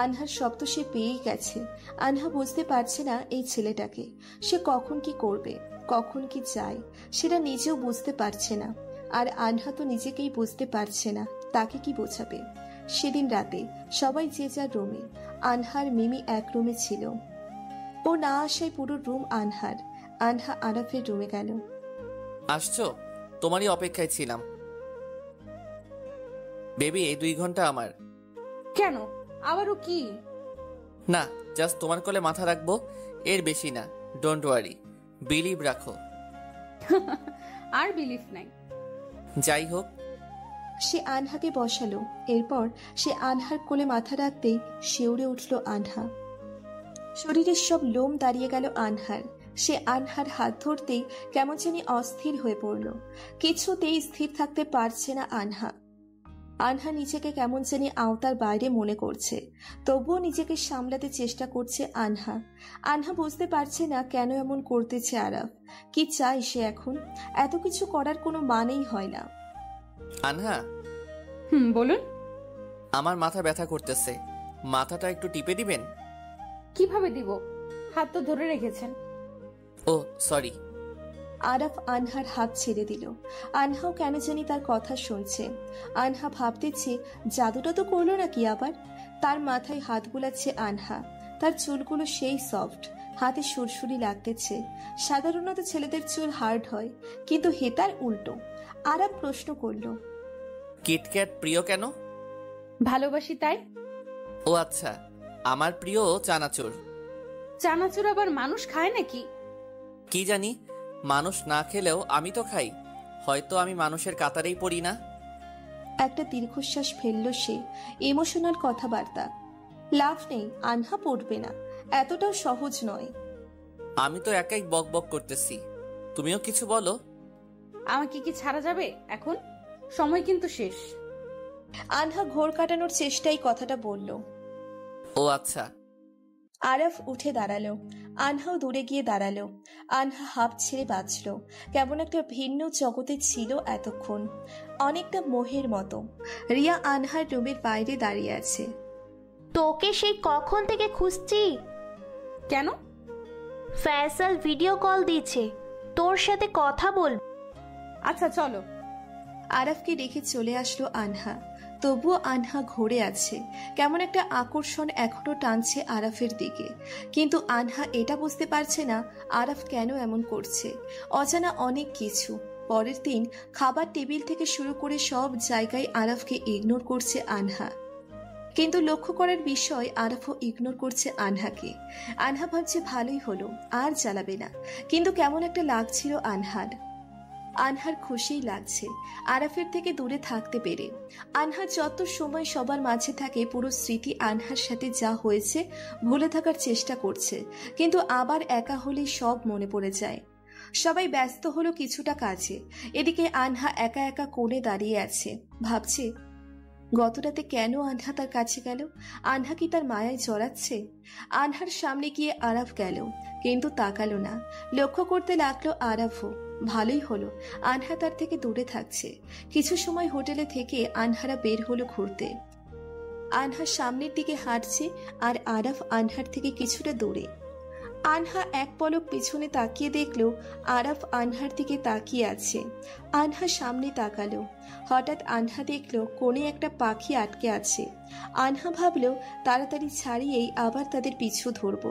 আনহার সব তো সে পেয়েই গেছে। আনহা বুঝতে পারছে না এই ছেলেটাকে। সে কখন কি করবে, কখন কি চায়, সেটা নিজেও বুঝতে পারছে না। আর আনহা তো নিজেকেই বুঝতে পারছে না, তাকে কি বোঝাবে। সেদিন রাতে সবাই যে যার রুমে। আনহার মিমি এক রুমে ছিল। ও না আসায় পুরো রুম আনহার। আনহা আরাফের রুমে গেল। আসছো? তোমারই অপেক্ষায় ছিলাম। বেবি, এই 2 ঘন্টা আমার। কেন, আবারও কি? না, জাস্ট তোমার কোলে মাথা রাখবো, এর বেশি না। ডোন্ট ওয়ারি, বিলিভ রাখো। আর বিলিভ নাই। যাই হোক। সে আনহাকে বসালো। এরপর সে আনহার কোলে মাথা রাখতেই শিউরে উঠল আনহা। শরীরের সব লোম দাঁড়িয়ে গেল আনহার। সে আনহার হাত ধরতেই কেমন জানি অস্থির হয়ে পড়ল। কিছুতেই স্থির থাকতে পারছে না আনহা। আনহা নিজেকে কেমন জানি আওতার বাইরে মনে করছে। তবুও নিজেকে সামলাতে চেষ্টা করছে আনহা। আনহা বুঝতে পারছে না কেন এমন করতেছে আরাফ। কি চাই সে এখন? এত কিছু করার কোনো মানেই হয় না। আনহা, বলুন। আমার মাথা ব্যথা করতেছে, মাথাটা একটু টিপে দিবেন? কিভাবে দিব? হাত তো ধরে রেখেছেন। ও সরি। আরাফ আনহার হাত ছেড়ে দিল। আনহাও কেন জানি তার কথা শুনছে। আনহা ভাবতেছে জাদুটা তো করলো নাকি আবার। তার মাথায় হাত বুলাচ্ছে আনহা। তার চুলগুলো সেই সফট, হাতে সুরসুরি লাগতেছে। সাধারণত ছেলেদের চুল হার্ড হয়, কিন্তু হেতার উল্টো। আরাফ প্রশ্ন করল, কিটক্যাট প্রিয় কেন? ভালোবাসি তাই। ও আচ্ছা, আমার প্রিয় চানাচুর। চানাচুর আবার মানুষ খায় নাকি? কি জানি, মানুষ না খেলেও আমি তো খাই। হয়তো আমি মানুষের কাতারেই পড়ি না। একটা দীর্ঘশ্বাস ফেলল সে। ইমোশনাল কথাবার্তা। লাভ নেই, আনহা পড়বে না। এতটাও সহজ নয়। আমি তো একাই বক বক করতেছি, তুমিও কিছু বলো। আমাকে কি ছাড়া যাবে এখন? সময় কিন্তু শেষ। আনহা ঘোর কাটানোর চেষ্টায় কথাটা বলল। ও আচ্ছা। আরাফ উঠে দাঁড়ালো, আনহাও দূরে গিয়ে দাঁড়ালো। আনহা হাঁপ ছেড়ে বাঁচল, কেমন একটা ভিন্ন জগতে ছিল এতক্ষণ, অনেকটা মোহের মতো। রিয়া আনহার রুমের বাইরে দাঁড়িয়ে আছে। তোকে সেই কখন থেকে খুঁজছি। কেন? ফয়সাল ভিডিও কল দিয়েছে, তোর সাথে কথা বল। আচ্ছা চলো। আরাফকে রেখে চলে আসলো আনহা। তবুও আনহা ঘুরে আছে, কেমন একটা আকর্ষণ এখনো টানছে আরাফের দিকে। কিন্তু আনহা এটা বুঝতে পারছে না আরাফ কেন এমন করছে। অজানা অনেক কিছু। পরের দিন খাবার টেবিল থেকে শুরু করে সব জায়গায় আরাফকে ইগনোর করছে আনহা। কিন্তু লক্ষ্য করার বিষয়, আরাফও ইগনোর করছে আনহাকে। আনহা ভাবছে ভালোই হলো, আর জ্বালাবে না। কিন্তু কেমন একটা লাগছিল আনহার খুশিই লাগছে আরাফের থেকে দূরে থাকতে পেরে। আনহা যত সময় সবার মাঝে থাকে, পুরো স্মৃতি আনহার সাথে যা হয়েছে ভুলে থাকার চেষ্টা করছে। কিন্তু আবার একা হলেই সব মনে পড়ে যায়। সবাই ব্যস্ত হলো কিছুটা কাজে, এদিকে আনহা একা একা কোণে দাঁড়িয়ে আছে, ভাবছে গত রাতে কেন আনহা তার কাছে গেল। আনহা কি তার মায়ায় জড়াচ্ছে? আনহার সামনে গিয়ে আরাফ গেল, কিন্তু তাকালো না। লক্ষ্য করতে লাগলো আরাফও। ভালোই হলো, আনহা তার থেকে দূরে থাকছে। কিছু সময় হোটেলে থেকে আনহারা বের হলো ঘুরতে। আনহা সামনের দিকে হাঁটছে, আর আরাফ আনহার থেকে কিছুটা দূরে। আনহা এক পলক পিছনে তাকিয়ে দেখলো আরাফ আনহার দিকে তাকিয়ে আছে। আনহা সামনে তাকালো, হঠাৎ আনহা দেখলো কোণে একটা পাখি আটকে আছে। আনহা ভাবলো তাড়াতাড়ি ছাড়িয়েই আবার তাদের পিছু ধরবো,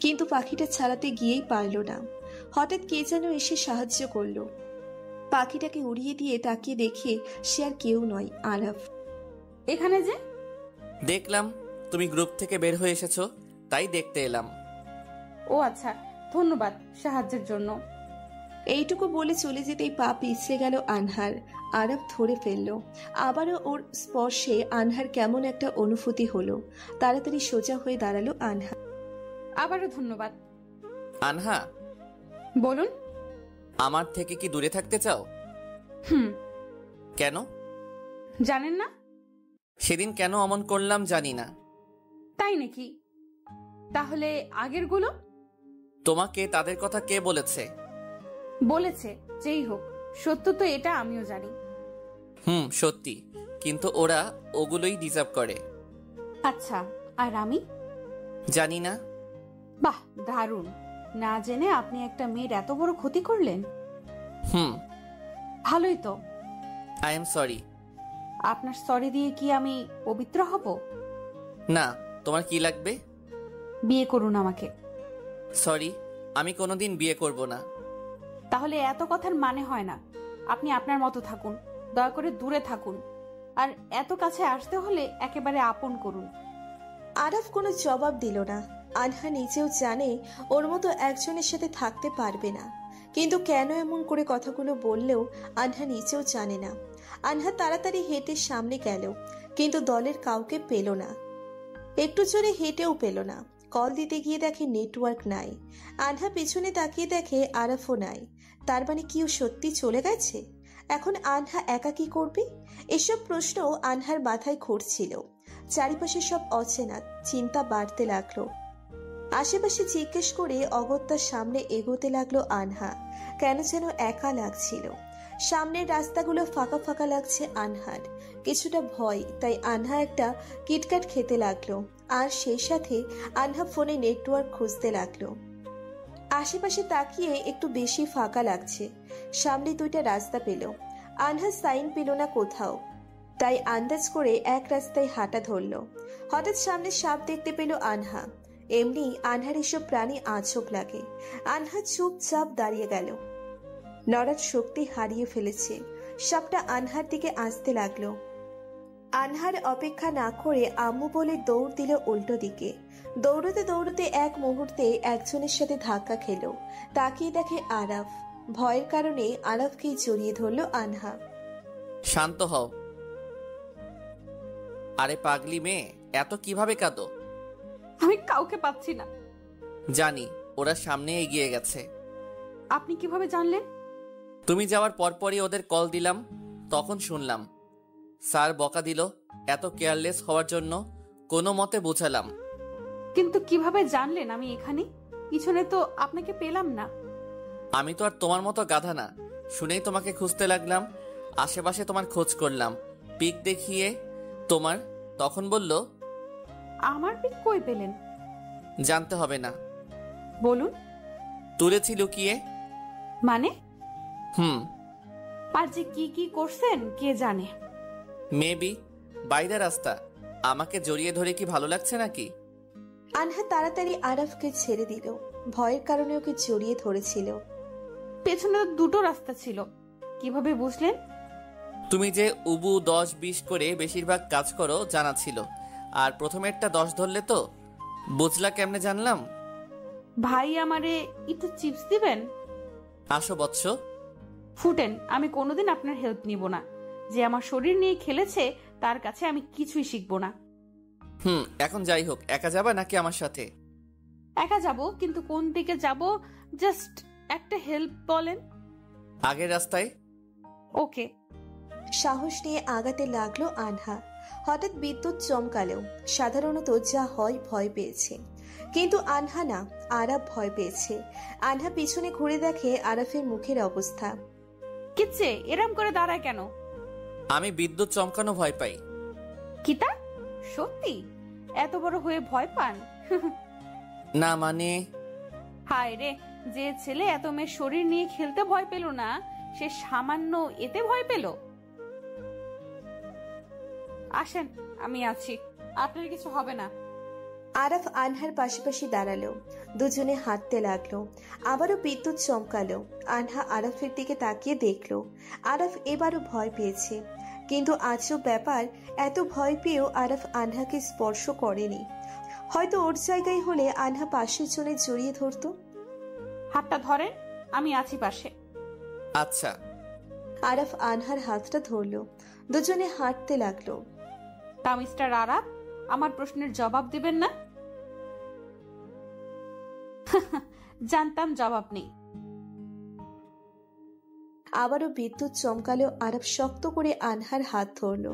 কিন্তু পাখিটা ছাড়াতে গিয়েই পারল না। হঠাৎ কে যেন এসে সাহায্য করলো। পাখিটাকে উড়িয়ে দিয়ে তাকিয়ে দেখে সে আর কেউ নয়, আরাফ। এখানে যে দেখলাম তুমি গ্রুপ থেকে বের হয়ে এসেছো, তাই দেখতে এলাম। ও আচ্ছা, ধন্যবাদ সাহায্যের জন্য। এইটুকু বলে চলে যেতেই পা পিছলে গেল আনহার। আরাফ ধরে ফেলল। আবারও ওর স্পর্শে আনহার কেমন একটা অনুভূতি হলো। তাড়াতাড়ি সোজা হয়ে দাঁড়ালো আনহা। আবারও ধন্যবাদ। আনহা, বলুন। আমার থেকে কি দূরে থাকতে চাও? কেন জানেন না? সেদিন কেন অমন করলাম জানি না। তাই নাকি? তাহলে আগের গুলো? তোমাকে তাদের কথা কে বলেছে? বলেছে, যেই হোক, সত্য তো এটা আমিও জানি। সত্যি, কিন্তু ওরা ওগুলোই ডিজার্ভ করে। আচ্ছা, আর আমি? জানি না। বাহ, দারুণ। না জেনে আপনি একটা মেয়ের এত বড় ক্ষতি করলেন। ভালোই তো। I am sorry. আপনার সরি দিয়ে কি আমি পবিত্র হব? না, তোমার কি লাগবে? বিয়ে করুন আমাকে। সরি, আমি কোনোদিন বিয়ে করব না। তাহলে এত কথার মানে হয় না। আপনি আপনার মতো থাকুন, দয়া করে দূরে থাকুন। আর এত কাছে আসতে হলে একেবারে আপন করুন। আরাফ কোনো জবাব দিল না। আনহা নিজেও জানে ওর মতো একজনের সাথে থাকতে পারবে না, কিন্তু কেন এমন করে কথাগুলো বললেও আনহা নিজেও জানে না। আনহা তাড়াতাড়ি হেঁটে সামনে গেল, কিন্তু দলের কাউকে পেল না। একটু জোরে হেঁটেও পেল না। কল দিতে গিয়ে দেখে নেটওয়ার্ক নাই। আনহা পিছনে তাকিয়ে দেখে আরাফও নাই। তার মানে কি ও সত্যি চলে গেছে? এখন আনহা একা কি করবে? এসব প্রশ্ন আনহার মাথায় ঘুরছিল। চারিপাশে সব অচেনা, চিন্তা বাড়তে লাগলো। আশেপাশে জিজ্ঞেস করে অগত্যার সামনে এগোতে লাগলো আনহা। কেন যেন একা লাগছিল। সামনের রাস্তাগুলো ফাঁকা ফাঁকা লাগছে আনহার। কিছুটা ভয়, তাই আনহা একটা কিটক্যাট খেতে লাগলো। আর সেই সাথে আনহা ফোনে নেটওয়ার্ক খুঁজতে লাগলো। আশেপাশে তাকিয়ে একটু বেশি ফাঁকা লাগছে। সামনে দুইটা রাস্তা পেল। আনহা সাইন পেল না কোথাও, তাই আন্দাজ করে এক রাস্তায় হাঁটা ধরল। হঠাৎ সামনে সাপ দেখতে পেল আনহা। এমনি আনহার এসব প্রাণী আঁচক লাগে। আনহা চুপচাপ দাঁড়িয়ে গেল। নড়ার শক্তি হারিয়ে ফেলেছে। সাপটা আনহার দিকে আসতে লাগলো। আনহার অপেক্ষা না করে আম্মু বলে দৌড় দিল উল্টো দিকে। দৌড়তে দৌড়তে এক মুহূর্তে একজনের সাথে ধাক্কা খেল। তাকিয়ে দেখে আরাফ। ভয়ের কারণে আরাফকেই জড়িয়ে ধরল আনহা। শান্ত হও। আরে পাগলি মেয়ে, এত কিভাবে কাঁদো? আমি কাউকে পাচ্ছি না। জানি, ওরা সামনে এগিয়ে গেছে। আপনি কিভাবে জানলেন? তুমি যাওয়ার পরপরই ওদের কল দিলাম, তখন শুনলাম। স্যার বকা দিল এত কেয়ারলেস হওয়ার জন্য, কোনো মতে বোঝালাম। কিন্তু কিভাবে জানলেন আমি এখানে? পিছনে তো আপনাকে পেলাম না। আমি তো আর তোমার মতো গাধা না, শুনেই তোমাকে খুঁজতে লাগলাম। আশেপাশে তোমার খোঁজ করলাম, পিক দেখিয়ে তোমার, তখন বলল। আমার পিক কই পেলেন? জানতে হবে না। বলুন। তুলেছি লুকিয়ে। মানে? হুম। আর যে কি কি করছেন কে জানে। মেবি বাইরে রাস্তা। আমাকে জড়িয়ে ধরে কি ভালো লাগছে নাকি? আনহা তাড়াতাড়ি আরাফকে ছেড়ে দিল, ভয়ের কারণে ওকে জড়িয়ে ধরেছিল। পেছনে তো দুটো রাস্তা ছিল, কিভাবে বুঝলেন? তুমি যে উবু 10-20 করে বেশিরভাগ কাজ করো জানা ছিল, আর প্রথমেরটা 10 ধরলে তো। বুঝলা কেমনে জানলাম? ভাই আমারে একটু চিপস দিবেন? আসো বৎস। ফুটেন, আমি কোনোদিন আপনার হেল্প নিব না। যে আমার শরীর নিয়ে খেলেছে তার কাছে আমি কিছুই শিখবো না। এখন যাই হোক, একা যাবা নাকি আমার সাথে? একা যাব, কিন্তু কোন দিকে যাব জাস্ট একটা হেল্প বলেন। আগের রাস্তায়। ওকে। সাহস নিয়ে আগাতে লাগলো আনহা। হঠাৎ বিদ্যুৎ চমকালো। সাধারণত যা হয় ভয় পেয়েছে, কিন্তু আনহা না, আরাফ ভয় পেয়েছে। আনহা পিছনে ঘুরে দেখে আরাফের মুখের অবস্থা। কিচ্ছে এরম করে দাঁড়ায় কেন? আমি বিদ্যুৎ চমকানো ভয় পাই। কিতা? সত্যি এত বড় হয়ে ভয় পান? না মানে। হায় রে, যে ছেলে এত মেয়ের শরীর নিয়ে খেলতে ভয় পেল না, সে সামান্য এতে ভয় পেল। আসেন, আমি আছি, আপনার কিছু হবে না। আরাফ আনহার পাশাপাশি দাঁড়ালো, দুজনে হাঁটতে লাগলো। আবারও বিদ্যুৎ চমকালো। আনহা আরাফের দিকে তাকিয়ে দেখলো আরাফ এবারও ভয় পেয়েছে। কিন্তু আজও ব্যাপার, এত ভয় পেয়েও আরাফ আনহাকে স্পর্শ করেনি। হয়তো ওর জায়গায় হলে আনহা পাশের জনে জড়িয়ে ধরতো। হাতটা ধরেন, আমি আছি পাশে। আচ্ছা। আরাফ আনহার হাতটা ধরলো, দুজনে হাঁটতে লাগলো। তা মিস্টার আরাফ, আমার প্রশ্নের জবাব দিবেন না? জানতাম জবাব নেই। আবারও বিদ্যুৎ চমকালো। আরাফ শক্ত করে আনহার হাত ধরলো।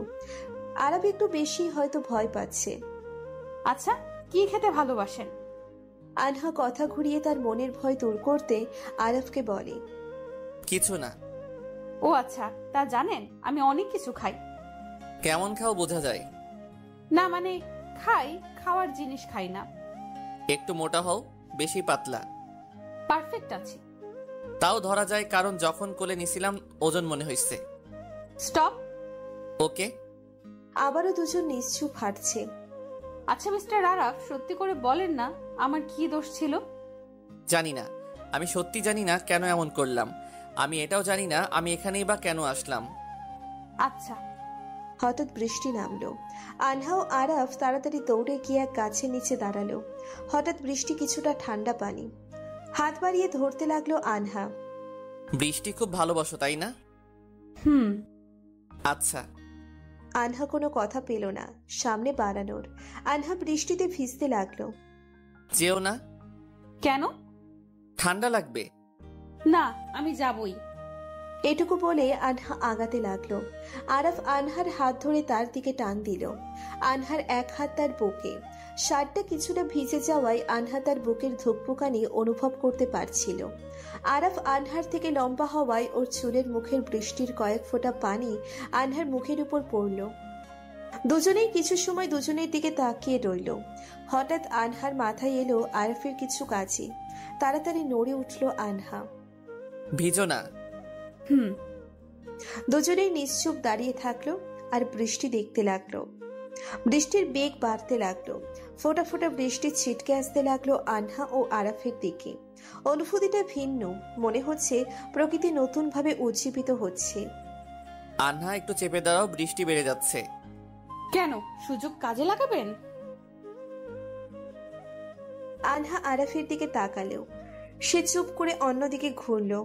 আরাফ একটু বেশি হয়তো ভয় পাচ্ছে। আচ্ছা, কি খেতে ভালোবাসেন? আনহা কথা ঘুরিয়ে তার মনের ভয় দূর করতে আরাফকে বলে, কিছু না। ও আচ্ছা, তা জানেন আমি অনেক কিছু খাই। কেমন খাও বোঝা যায় না মানে খাই, খাওয়ার জিনিস খাই না। একটু মোটা হও, বেশি পাতলা। পারফেক্ট আছি। তাও ধরা যায়, কারণ যখন কোলে নিছিলাম ওজন মনে হয়েছে। স্টপ। ওকে। আবারও দুজন নিশ্চুপ হাঁটছে। আচ্ছা মিস্টার আরাফ, সত্যি করে বলেন না আমার কি দোষ ছিল? জানি না, আমি সত্যি জানি না কেন এমন করলাম। আমি এটাও জানি না আমি এখানেই বা কেন আসলাম। আচ্ছা। হঠাৎ বৃষ্টি নামলো। আনহা ও আরাফ তাড়াতাড়ি দৌড়ে গিয়ে এক গাছের নিচে দাঁড়ালো। হঠাৎ বৃষ্টি কিছুটা ঠান্ডা পানি। হাত বাড়িয়ে ধরতে লাগলো আনহা। বৃষ্টি খুব ভালোবাসো তাই না? আচ্ছা। আনহা কোনো কথা পেল না সামনে বাড়ানোর। আনহা বৃষ্টিতে ভিজতে লাগলো। যেও না। কেন? ঠান্ডা লাগবে। না, আমি যাবই। এটুকু বলে আনহা আগাতে লাগলো। আরাফ আনহার হাত ধরে তার দিকে টান দিল। আনহার এক হাত তার বুকে। শার্টটা কিছুটা ভিজে যাওয়ায় আনহা তার বুকের ধুকপুকানি অনুভব করতে পারছিল। আরাফ আনহার থেকে লম্বা হওয়ায় ওর চুলের মুখের বৃষ্টির কয়েক ফোঁটা পানি আনহার মুখের উপর পড়ল। দুজনেই কিছু সময় দুজনের দিকে তাকিয়ে রইল। হঠাৎ আনহার মাথায় এলো আরাফের কিছু কাজে। তাড়াতাড়ি নড়ে উঠল আনহা। ভিজো না। দুজনেই নিশ্চুপ দাঁড়িয়ে থাকলো আর বৃষ্টি দেখতে লাগলো। বৃষ্টির বেগ বাড়তে লাগলো। ফোঁটা ফোঁটা বৃষ্টি ছিটকে আসতে লাগলো আনহা ও আরাফের দিকে। অনুভূতিটা ভিন্ন, মনে হচ্ছে প্রকৃতি নতুন ভাবে উজ্জীবিত হচ্ছে। আনহা একটু চেপে দাঁড়াও, বৃষ্টি বেড়ে যাচ্ছে। কেন, সুযোগ কাজে লাগাবেন? আনহা আরাফের দিকে তাকালো। সে চুপ করে অন্যদিকে ঘুরলো।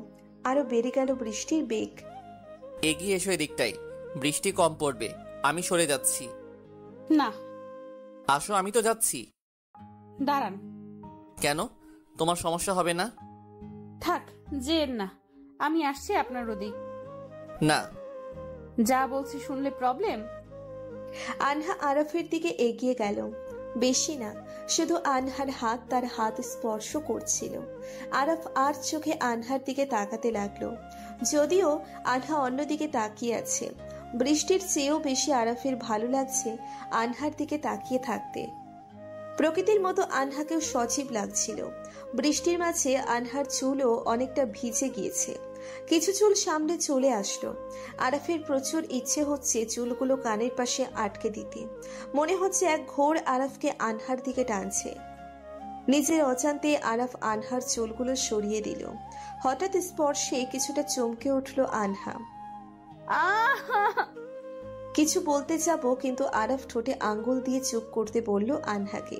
আরো বেড়ে গেল বৃষ্টির বেগ। এগিয়ে এসো এদিকটাই, বৃষ্টি কম পড়বে। আমি সরে যাচ্ছি। না। আসো, আমি তো যাচ্ছি। দাঁড়ান। কেন? তোমার সমস্যা হবে না? থাক, যেন না, আমি আসছি আপনার ওদিক। না। যা বলছি শুনলে প্রবলেম? আনহা আরাফের দিকে এগিয়ে গেল। বেশি না, শুধু আনহার হাত তার হাত স্পর্শ করছিল। আরাফ আর চোখে আনহার দিকে তাকাতে লাগলো, যদিও আনহা অন্যদিকে তাকিয়ে আছে। বৃষ্টির চেয়েও বেশি আরাফের ভালো লাগছে আনহার দিকে তাকিয়ে থাকতে। প্রকৃতির মতো আনহাকেও সজীব লাগছিল। বৃষ্টির মাঝে আনহার চুলও অনেকটা ভিজে গিয়েছে। কিছু চুল সামনে চলে আসলো। আরাফের প্রচুর ইচ্ছে হচ্ছে চুলগুলো কানের পাশে আটকে দিতে। মনে হচ্ছে এক ঘোর আরাফকে আনহার দিকে টানছে। নিজের অজান্তে আরাফ আনহার চুলগুলো সরিয়ে দিল। হঠাৎ স্পর্শে কিছুটা চমকে উঠল আনহা। কিছু বলতে যাব, কিন্তু আরাফ ঠোঁটে আঙ্গুল দিয়ে চুপ করতে বলল আনহাকে।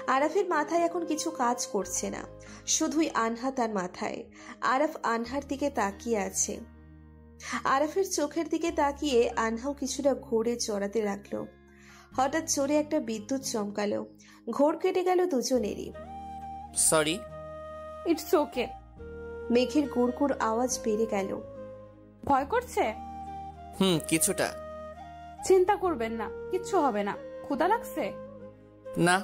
আরাফের মাথায় এখন কিছু কাজ করছে না, শুধুই আনহা তার মাথায়। আরাফ আনহার দিকে তাকিয়ে আছে। আরাফের চোখের দিকে তাকিয়ে আনহাও কিছুটা ঘোরে চড়াতে লাগলো। হঠাৎ জোরে একটা বিদ্যুৎ চমকালো। ঘোর কেটে গেল দুজনেরই। সরি। It's okay. মেঘের গুড়গুড় আওয়াজ বেড়ে গেল। ভয় করছে? কিছুটা। চিন্তা করবেন না, কিচ্ছু হবে না। ক্ষুধা লাগছে? না।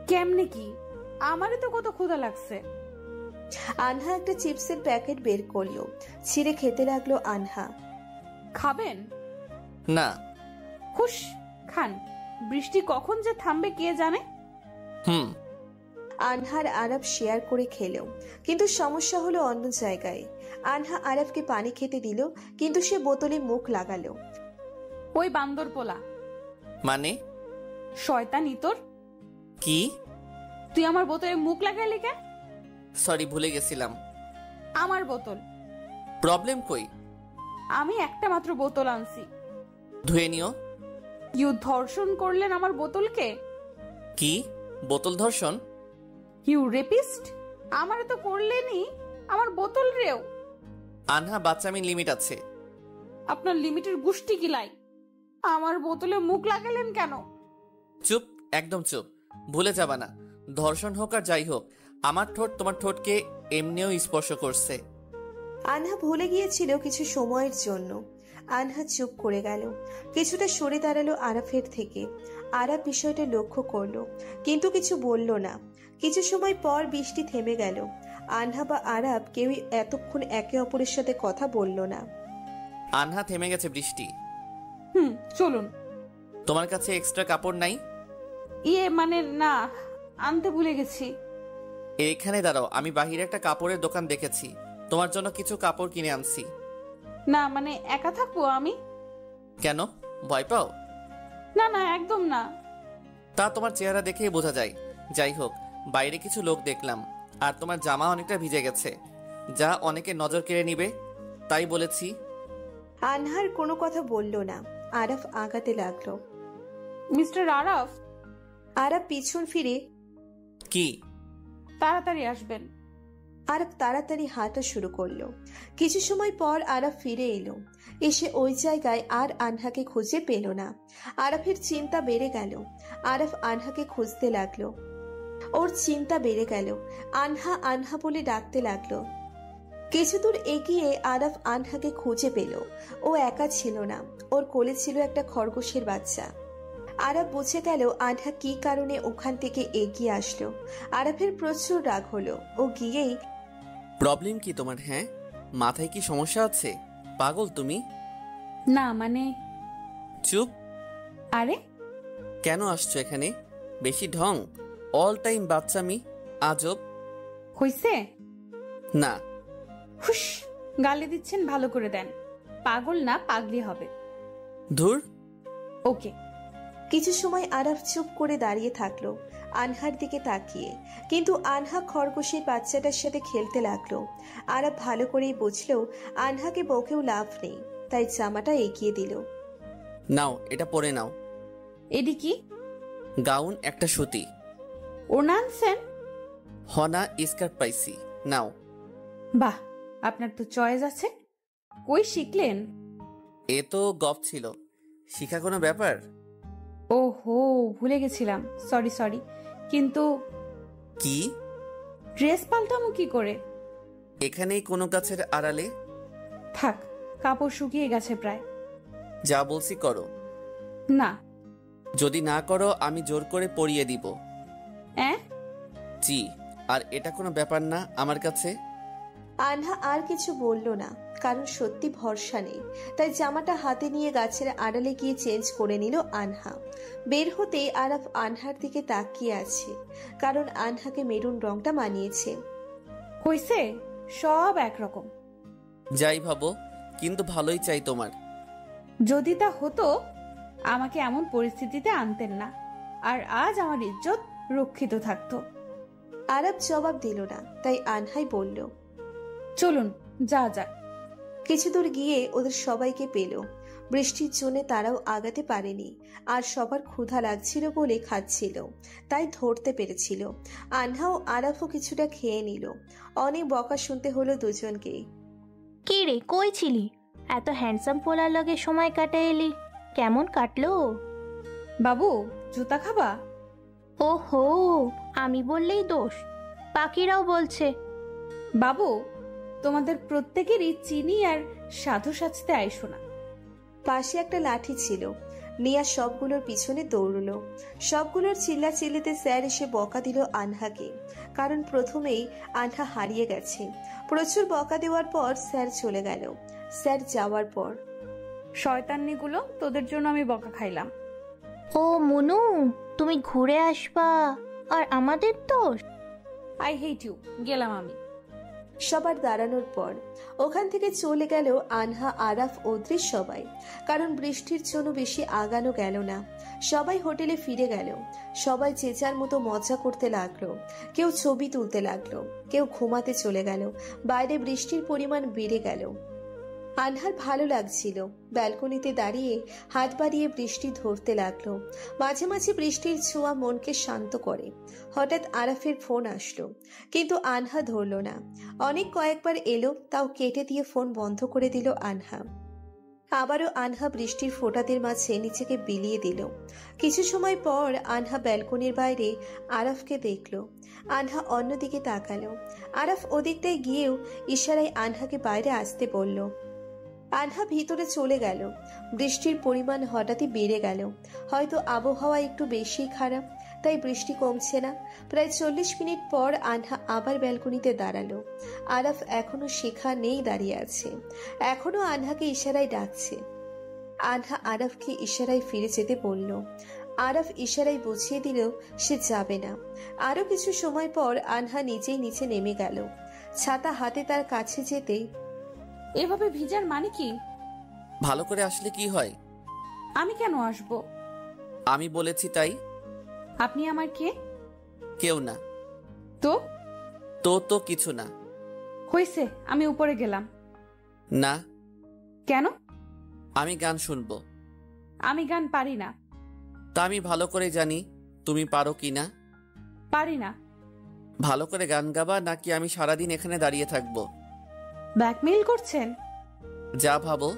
কেমনে কি? আমারই তো কত ক্ষুধা লাগছে। আনহা একটা চিপসের প্যাকেট বের করলো, ছিঁড়ে খেতে লাগলো আনহা। খাবেন? না। খুশ, খান। বৃষ্টি কখন যে থামবে কে জানে। আনহার আরাফ শেয়ার করে খেলো, কিন্তু সমস্যা হলো অন্য জায়গায়। আনহা আরাফকে পানি খেতে দিল, কিন্তু সে বোতলে মুখ লাগালো। ওই বান্দর পোলা। মানে? শয়তানি তোর। কি? তুই আমার বোতলে মুখ লাগাইলি কেন? সরি, ভুলে গেছিলাম। আমার বোতল। প্রবলেম কই? আমি একটা মাত্র বোতল আনছি। ধুয়ে নিও। ইউ ধর্ষণ করলেন আমার বোতলকে। কি? বোতল ধর্ষণ? You rapist. আমারে তো করলেনই, আমার বোতল রেও। আনহা, বাচ্চামি লিমিট আছে। আপনার লিমিটের গুষ্টি গিলাই। আমার বোতলে মুখ লাগালেন কেন? চুপ, একদম চুপ। ভুলে যাবা না, ধর্ষণ হোক আর যাই হোক, আমার ঠোঁট তোমার ঠোঁটকে এমনিও স্পর্শ করছে। আনহা ভুলে গিয়েছিল কিছু সময়ের জন্য। আনহা চুপ করে গেল, কিছুটা সরে দাঁড়ালো আরাফের থেকে। আরাফ বিষয়টা লক্ষ্য করলো, কিন্তু কিছু বলল না। কিছু সময় পর বৃষ্টি থেমে গেল। আনহা বা আরাফ কেউই এতক্ষণ একে অপরের সাথে কথা বলল না। আনহা, থেমে গেছে বৃষ্টি। চলুন। তোমার কাছে এক্সট্রা কাপড় নাই? মানে না, আনতে ভুলে গেছি। এইখানে দাঁড়াও, আমি বাহিরে একটা কাপড়ের দোকান দেখেছি, তোমার জন্য কিছু কাপড় কিনে আনছি। না মানে একা থাকবো আমি। কেন, ভয় পাও? না না, একদম না। তা তোমার চেহারা দেখেই বোঝা যায়। যাই হোক, বাইরে কিছু লোক দেখলাম, আর তোমার জামা অনেকটা ভিজে গেছে, যা অনেকে নজর কেড়ে নিবে, তাই বলেছি। আনহার কোনো কথা বলল না। আরাফ আগাতে লাগলো। মিস্টার আরাফ। আরাফ পিছন ফিরে, কি? তাড়াতাড়ি আসবেন। আরাফ তাড়াতাড়ি হাঁটা শুরু করলো। কিছু সময় পর আরাফ ফিরে এলো। এসে ওই জায়গায় আর আনহাকে খুঁজে পেল না। আরাফের চিন্তা বেড়ে গেল। আরাফ আনহাকে খুঁজতে লাগলো। ওর চিন্তা বেড়ে গেল। আনহা আনহা বলে ডাকতে লাগলো। কিছু দূর এগিয়ে আরাফ আনহাকে খুঁজে পেল। ও একা ছিল না, ওর কোলে ছিল একটা খরগোশের বাচ্চা। আরাফ বুঝে গেল আনহা কি কারণে ওখান থেকে এগিয়ে আসলো। আরাফের প্রচুর রাগ হলো। ও গিয়েই, প্রবলেম কি তোমার? হ্যাঁ, মাথায় কি সমস্যা আছে? পাগল তুমি? না মানে। চুপ। আরে কেন আসছো এখানে? বেশি ঢং, অল টাইম বাচ্চামি, আজব। হইছে? না। হুশ, গালে দিচ্ছেন, ভালো করে দেন। পাগল না, পাগলি হবে। ধুর। ওকে। কিছু সময় আরাফ চুপ করে দাঁড়িয়ে থাকলো আনহার দিকে তাকিয়ে, কিন্তু আনহা খরগোশের বাচ্চাটার সাথে খেলতে লাগলো। আরাফ ভালো করেই বুঝলো আনহাকে বকেও লাভ নেই, তাই জামাটা এগিয়ে দিল। নাও, এটা পরে নাও। এডি কি? গাউন, একটা সুতি। ওড়না আনছেন? হনা স্কার্ট পাইছি, নাও। বাহ, আপনার তো চয়েস আছে। কই শিখলেন? এ তো গপ ছিল, শিখা কোনো ব্যাপার? ওহো, ভুলে গেছিলাম। Sorry sorry. কিন্তু কি? ড্রেস পাল্টামো কি করে? এখানেই কোনো গাছের আড়ালে। থাক, কাপড় শুকিয়ে গেছে প্রায়। যা বলছি করো। না। যদি না করো আমি জোর করে পরিয়ে দিব। জি, আর এটা কোনো ব্যাপার না আমার কাছে। আনহা আর কিছু বলল না, কারণ সত্যি ভরসা নেই। তাই জামাটা হাতে নিয়ে গাছের আড়ালে গিয়ে চেঞ্জ করে নিল আনহা। বের হতেই আরাফ আনহার দিকে তাকিয়ে আছে, কারণ আনহাকে মেরুন রংটা মানিয়েছে। হইছে, সব একরকম। যাই ভাবো, কিন্তু ভালোই চাই তোমার। যদি তা হতো আমাকে এমন পরিস্থিতিতে আনতেন না, আর আজ আমার ইজ্জত রক্ষিত থাকতো। আরাফ জবাব দিল না, তাই আনহাই বলল, চলুন যা যাক। কিছু দূর গিয়ে ওদের সবাইকে পেল। বৃষ্টির জন্য তারাও আগাতে পারেনি, আর সবার ক্ষুধা লাগছিল বলে খাচ্ছিল, তাই ধরতে পেরেছিল। আনহা ও আরাফও কিছুটা খেয়ে নিল। অনেক বকা শুনতে হলো দুজনকেই। কি রে, কই ছিলি? এত হ্যান্ডসাম পোলার লগে সময় কাটে এলি, কেমন কাটলো? বাবু, জুতা খাবা? ওহো, আমি বললেই দোষ, পাখিরাও বলছে। বাবু, তোমাদের প্রত্যেকেরই চিনি আর সাধু সাজতে আইসো না। পাশে একটা লাঠি ছিল, নিয়া সবগুলোর পিছনে দৌড়ল। সবগুলোর চিল্লাচিল্লিতে স্যার এসে বকা দিল আনহাকে, কারণ প্রথমেই আনহা হারিয়ে গেছে। প্রচুর বকা দেওয়ার পর স্যার চলে গেল। স্যার যাওয়ার পর, শয়তান্নিগুলো, তোদের জন্য আমি বকা খাইলাম। ও মুনু, তুমি ঘুরে আসবা আর আমাদের দোষ? আই হেট ইউ, গেলাম আমি। সবার দাঁড়ানোর পর ওখান থেকে চলে গেল আনহা, আরাফ, অদ্রিস সবাই, কারণ বৃষ্টির জন্য বেশি আগানো গেল না। সবাই হোটেলে ফিরে গেল। সবাই যে যার মতো মজা করতে লাগলো। কেউ ছবি তুলতে লাগলো, কেউ ঘুমাতে চলে গেল। বাইরে বৃষ্টির পরিমাণ বেড়ে গেল। আনহার ভালো লাগছিল। ব্যালকনিতে দাঁড়িয়ে হাত বাড়িয়ে বৃষ্টি ধরতে লাগলো। মাঝে মাঝে বৃষ্টির ছোঁয়া মনকে শান্ত করে। হঠাৎ আরাফের ফোন আসলো, কিন্তু আনহা ধরল না। অনেক কয়েকবার এলো, তাও কেটে দিয়ে ফোন বন্ধ করে দিল আনহা। আবারও আনহা বৃষ্টির ফোঁটাদের মাঝে নিজেকে বিলিয়ে দিল। কিছু সময় পর আনহা ব্যালকনির বাইরে আরাফকে দেখল। আনহা অন্যদিকে তাকালো। আরাফ ওদিকটায় গিয়েও ইশারায় আনহাকে বাইরে আসতে বলল। আনহা ভিতরে চলে গেল। বৃষ্টির পরিমাণ হঠাৎই বেড়ে গেল। হয়তো আবহাওয়া একটু বেশি খারাপ, তাই বৃষ্টি কমছে না। প্রায় 40 মিনিট পর আনহা আবার ব্যালকনিতে দাঁড়ালো। আরাফ এখনো সেখানেই দাঁড়িয়ে আছে, এখনো আনহাকে ইশারায় ডাকছে। আনহা আরাফকে ইশারায় ফিরে যেতে বলল। আরাফ ইশারায় বুঝিয়ে দিল সে যাবে না। আরো কিছু সময় পর আনহা নিজেই নিচে নেমে গেল। ছাতা হাতে তার কাছে যেতেই, এভাবে ভিজার মানে কি? ভালো করে আসলে কি হয়? আমি কেন আসব? আমি বলেছি তাই। আপনি আমার কে? কেউ না। তো তো কিছু না। হইছে, আমি উপরে গেলাম। না। কেন? আমি গান শুনবো। আমি গান পারি না। তা আমি ভালো করে জানি তুমি পারো কি না। পারি না। ভালো করে গান গাবা নাকি আমি সারাদিন এখানে দাঁড়িয়ে থাকবো? ব্ল্যাকমেইল করছেন? যা ভাবো।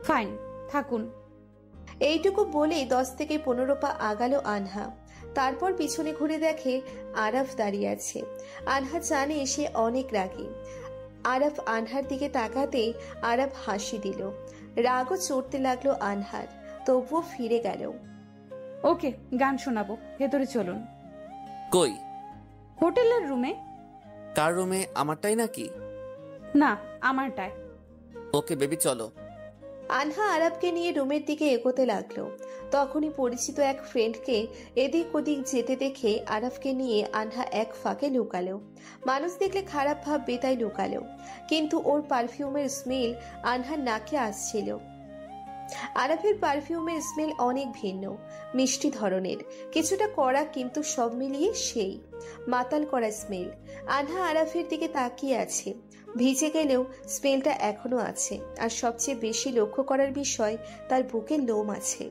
ফাইন, থাকুন। এইটুকু বলেই 10 থেকে 15 পা আগালো আনহা। তারপর পিছনে ঘুরে দেখে আরাফ দাঁড়িয়ে আছে। আনহা জানে সে অনেক রাগী। আরাফ আনহার দিকে তাকাতে আরাফ হাসি দিল। রাগও চড়তে লাগলো আনহার, তবুও ফিরে গেল। ওকে, গান শোনাবো, ভেতরে চলুন। কই? হোটেলের রুমে। কার রুমে? আমারটাই নাকি? না, আমারটায়। ওকে বেবি, চলো। আনহা আরাফকে নিয়ে রুমের দিকে এগোতে লাগলো। তখনই পরিচিত এক ফ্রেন্ডকে এদিক ওদিক যেতে দেখে আরাফকে নিয়ে আনহা এক ফাঁকে লুকালো। মানুষ দেখলে খারাপ ভাববে তাই লুকালো, কিন্তু ওর পারফিউমের স্মেল আনহার নাকে আসছিল। আরাফের পারফিউমের স্মেল অনেক ভিন্ন, মিষ্টি ধরনের, কিছুটা কড়া, কিন্তু সব মিলিয়ে সেই মাতাল করা স্মেল। আনহা আরাফের দিকে তাকিয়ে আছে। ভিজে গেলেও স্মেলটা এখনো আছে, আর সবচেয়ে বেশি লক্ষ্য করার বিষয় তার বুকে লোম আছে।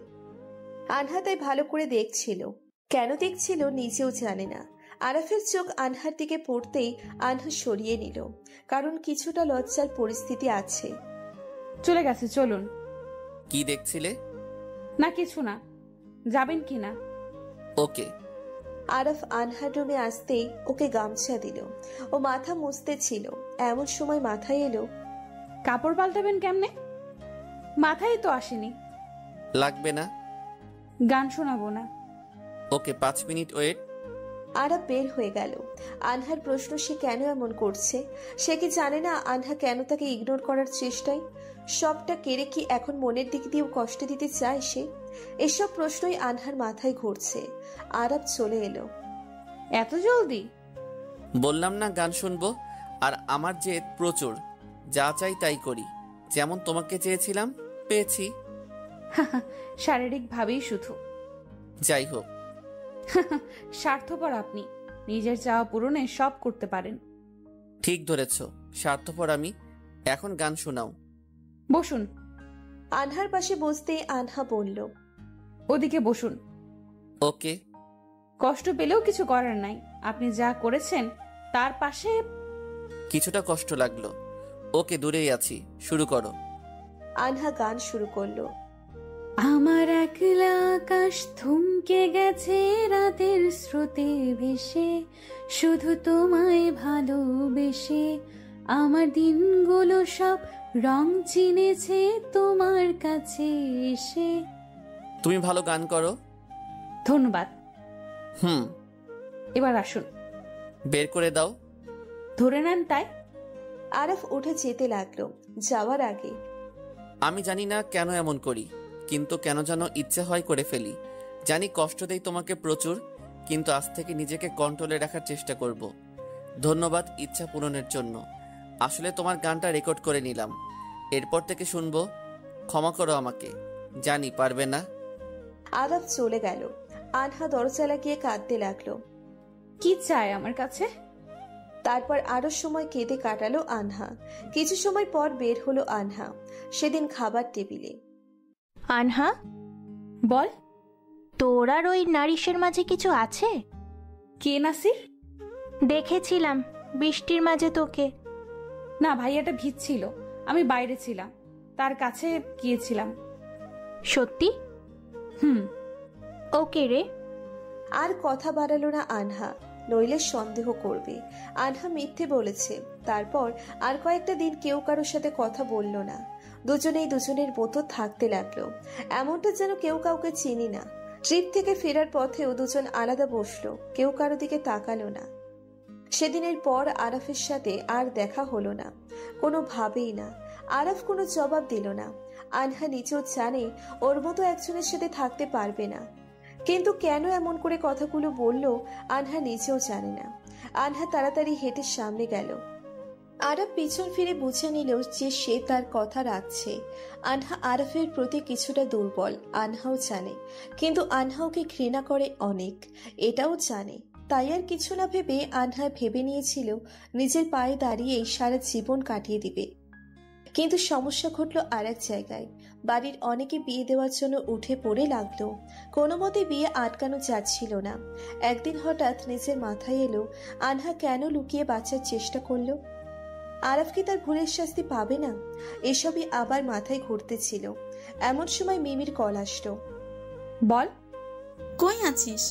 আনহা তাই ভালো করে দেখছিল। কেন দেখছিল নিজেও জানে না। আরাফের চোখ আনহার দিকে পড়তেই আনহা সরিয়ে নিল, কারণ কিছুটা লজ্জার পরিস্থিতি আছে। চলে গেছে, চলুন। কি দেখছিলে? না কিছু না, যাবেন কি না? ওকে। আরাফ আনহার রুমে আসতেই ওকে গামছা দিল। ও মাথা মুছতে ছিল, এমন সময় মাথায় এলো, কাপড় পাল্টাবেন কেমনে? মাথায় তো আসেনি। লাগবে না। গান শোনাবো না। ওকে, 5 মিনিট ওয়েট। আরাফ বের হয়ে গেল। আনহার প্রশ্ন, সে কেন এমন করছে? সে কি জানে না আনহা কেন তাকে ইগনোর করার চেষ্টায়? সবটা কেড়ে কি এখন মনের দিক দিয়েও কষ্ট দিতে চায় সে? এসব প্রশ্নই আনহার মাথায় ঘুরছে। আরাফ চলে এলো। এত জলদি? বললাম না গান শুনবো। আর আমার জেদ প্রচুর, যা চাই তাই করি। যেমন তোমাকে চেয়েছিলাম, পেয়েছি। শারীরিক ভাবেই শুধু। যাই হোক। স্বার্থপর আপনি, নিজের চাওয়া পূরণে সব করতে পারেন। ঠিক ধরেছ, স্বার্থপর আমি। এখন গান শোনাও। বসুন। আনহার পাশে বসতেই আনহা বলল, ওদিকে বসুন। ওকে। কষ্ট পেলেও কিছু করার নাই, আপনি যা করেছেন তার পাশে। কিছুটা কষ্ট লাগলো। ওকে, দূরেই আছি, শুরু করো। আনহা গান শুরু করলো। আমার একলা আকাশ থমকে গেছে রাতের স্রোতে ভেসে, শুধু তোমায় ভালোবেসে আমার দিনগুলো সব রং চিনেছে তোমার কাছে এসে। তুমি ভালো গান করো। ধন্যবাদ। এবার আসুন। বের করে দাও। ধরে নেন তাই। আরাফ উঠে যেতে লাগলো। যাওয়ার আগে, আমি জানি না কেন এমন করি, কিন্তু কেন যেন ইচ্ছে হয় করে ফেলি। জানি কষ্ট দেই তোমাকে প্রচুর, কিন্তু আজ থেকে নিজেকে কন্ট্রোলে রাখার চেষ্টা করব। ধন্যবাদ ইচ্ছা পূরণের জন্য। আসলে তোমার গানটা রেকর্ড করে নিলাম, এরপর থেকে শুনবো। ক্ষমা করো আমাকে, জানি পারবে না। আরাফ চলে গেল। আনহা দরজা লাগিয়ে কাঁদতে লাগলো। কি চায় আমার কাছে? তারপর আরো সময় কেঁদে কাটালো আনহা। কিছু সময় পর বের হলো আনহা। সেদিন খাবার টেবিলে। আনহা, বল। তোর আর ওই নারিশের মাঝে কিছু আছে? কে নাসির? দেখেছিলাম বৃষ্টির মাঝে তোকে। না, ভাইয়াটা ভিজছিল, আমি বাইরে ছিলাম, তার কাছে গিয়েছিলাম। সত্যি? ওকে রে। আর কথা বাড়ালো না আনহা, নইলে সন্দেহ করবে আনহা মিথ্যে বলেছে। তারপর আর কয়েকটা দিন কেউ কারোর সাথে কথা বলল না। দুজনেই দুজনের মতো থাকতে লাগলো, এমনটা যেন কেউ কাউকে চিনি না। ট্রিপ থেকে ফেরার পথেও দুজন আলাদা বসলো, কেউ কারো দিকে তাকালো না। সেদিনের পর আরাফের সাথে আর দেখা হলো না, কোনোভাবেই না। আরাফ কোনো জবাব দিল না। আনহা নিজেও জানে ওর মতো একজনের সাথে থাকতে পারবে না, কিন্তু কেন এমন করে কথাগুলো বলল আনহা নিজেও জানে না। আনহা তাড়াতাড়ি হেঁটে সামনে গেল। আরাফ পিছন ফিরে বুঝে নিল যে সে তার কথা রাখছে। আনহা আরাফের প্রতি কিছুটা দুর্বল, আনহাও জানে, কিন্তু আনহাওকে ঘৃণা করে অনেক, এটাও জানে। তাই আর কিছু না ভেবে আনহা ভেবে নিয়েছিল নিজের পায়ে দাঁড়িয়েই সারা জীবন কাটিয়ে দিবে। কিন্তু সমস্যা ঘটল আর এক জায়গায়। বাড়ির অনেকে বিয়ে দেওয়ার জন্য উঠে পড়ে লাগলো, কোনো মতে বিয়ে আটকানো যাচ্ছিল না। একদিন হঠাৎ নিজের মাথায় এলো আনহা কেন লুকিয়ে বাঁচার চেষ্টা করলো। আরাফ কি তার ভুলের শাস্তি পাবে না? এসবই আবার মাথায় ঘুরতেছিল। এমন সময় মিমির কল আসলো। বল। কই আছিস?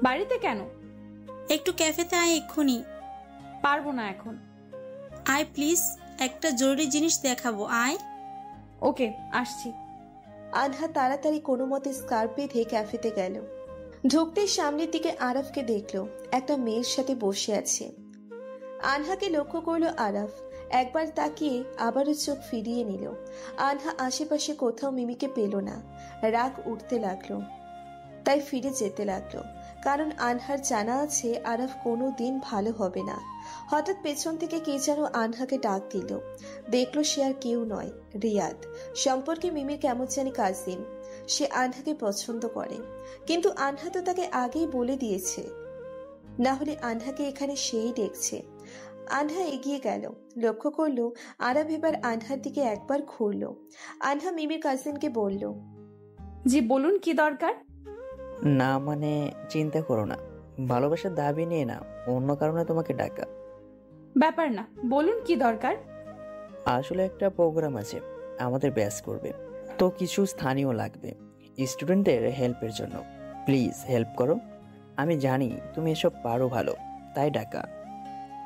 বাড়িতে কেন? একটু ক্যাফেতে আয় এক্ষুনি। পারবো না এখন। আয় প্লিজ, একটা জরুরি জিনিস দেখাবো, আয়। ওকে, আসছি। আনহা তাড়াতাড়ি কোনো মতে স্কার্ফ বেঁধে ক্যাফেতে গেল। ঢুকতেই সামনের দিকে আরাফকে দেখলো একটা মেয়ের সাথে বসে আছে। আনহাকে লক্ষ্য করলো আরাফ, একবার তাকিয়ে আবারও চোখ ফিরিয়ে নিল। আনহা আশেপাশে কোথাও মিমিকে পেল না, রাগ উঠতে লাগলো। তাই ফিরে যেতে লাগলো, কারণ আনহার জানা আছে আরাফ কোনো দিন ভালো হবে না। হঠাৎ পেছন থেকে কে যেন আনহাকে ডাক দিল। দেখলো সে আর কেউ নয়, রিয়াদ। সম্পর্কে মিমির কেমন জানি কাজিন। সে আনহাকে পছন্দ করে, কিন্তু আনহা তো তাকে আগেই বলে দিয়েছে, না হলে আনহাকে এখানে সেই দেখছে। আনহা এগিয়ে গেল, লক্ষ্য করলো আরাফ এবার আনহার দিকে একবার ঘুরলো। আনহা মিমির কাজিনকে বলল, জি বলুন, কি দরকার? না মানে চিন্তা করো না, ভালোবাসার দাবি নিয়ে না, অন্য কারণে তোমাকে ডাকা। ব্যাপার না, বলুন কি দরকার। আসলে একটা প্রোগ্রাম আছে, আমাদের ব্যাচ করবে, তো কিছু স্থানীয় লাগবে স্টুডেন্টদের হেল্পের জন্য। প্লিজ হেল্প করো। আমি জানি তুমি এসব পারো ভালো, তাই ডাকা।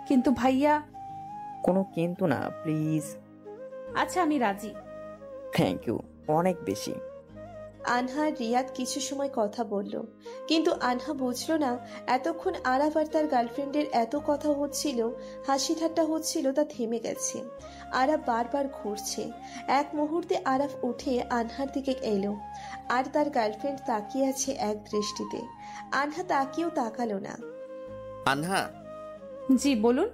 কিন্তু ভাইয়া। কোনো কিন্তু না, প্লিজ। আচ্ছা আমি রাজি। থ্যাংক ইউ, অনেক বেশি। আনহা আর রিয়াদ কিছু সময় কথা বলল, কিন্তু আনহা বুঝল না এতক্ষণ আরাফ আর তার গার্লফ্রেন্ডের এত কথা হচ্ছিল, হাসি ঠাট্টা হচ্ছিল, তা থেমে গেছে। আরাফ বারবার ঘুরছে। এক মুহূর্তে আরাফ উঠে আনহার দিকে এলো, আর তার গার্লফ্রেন্ড তাকিয়ে আছে এক দৃষ্টিতে। আনহা তাকিয়েও তাকালো না। আনহা। জি বলুন।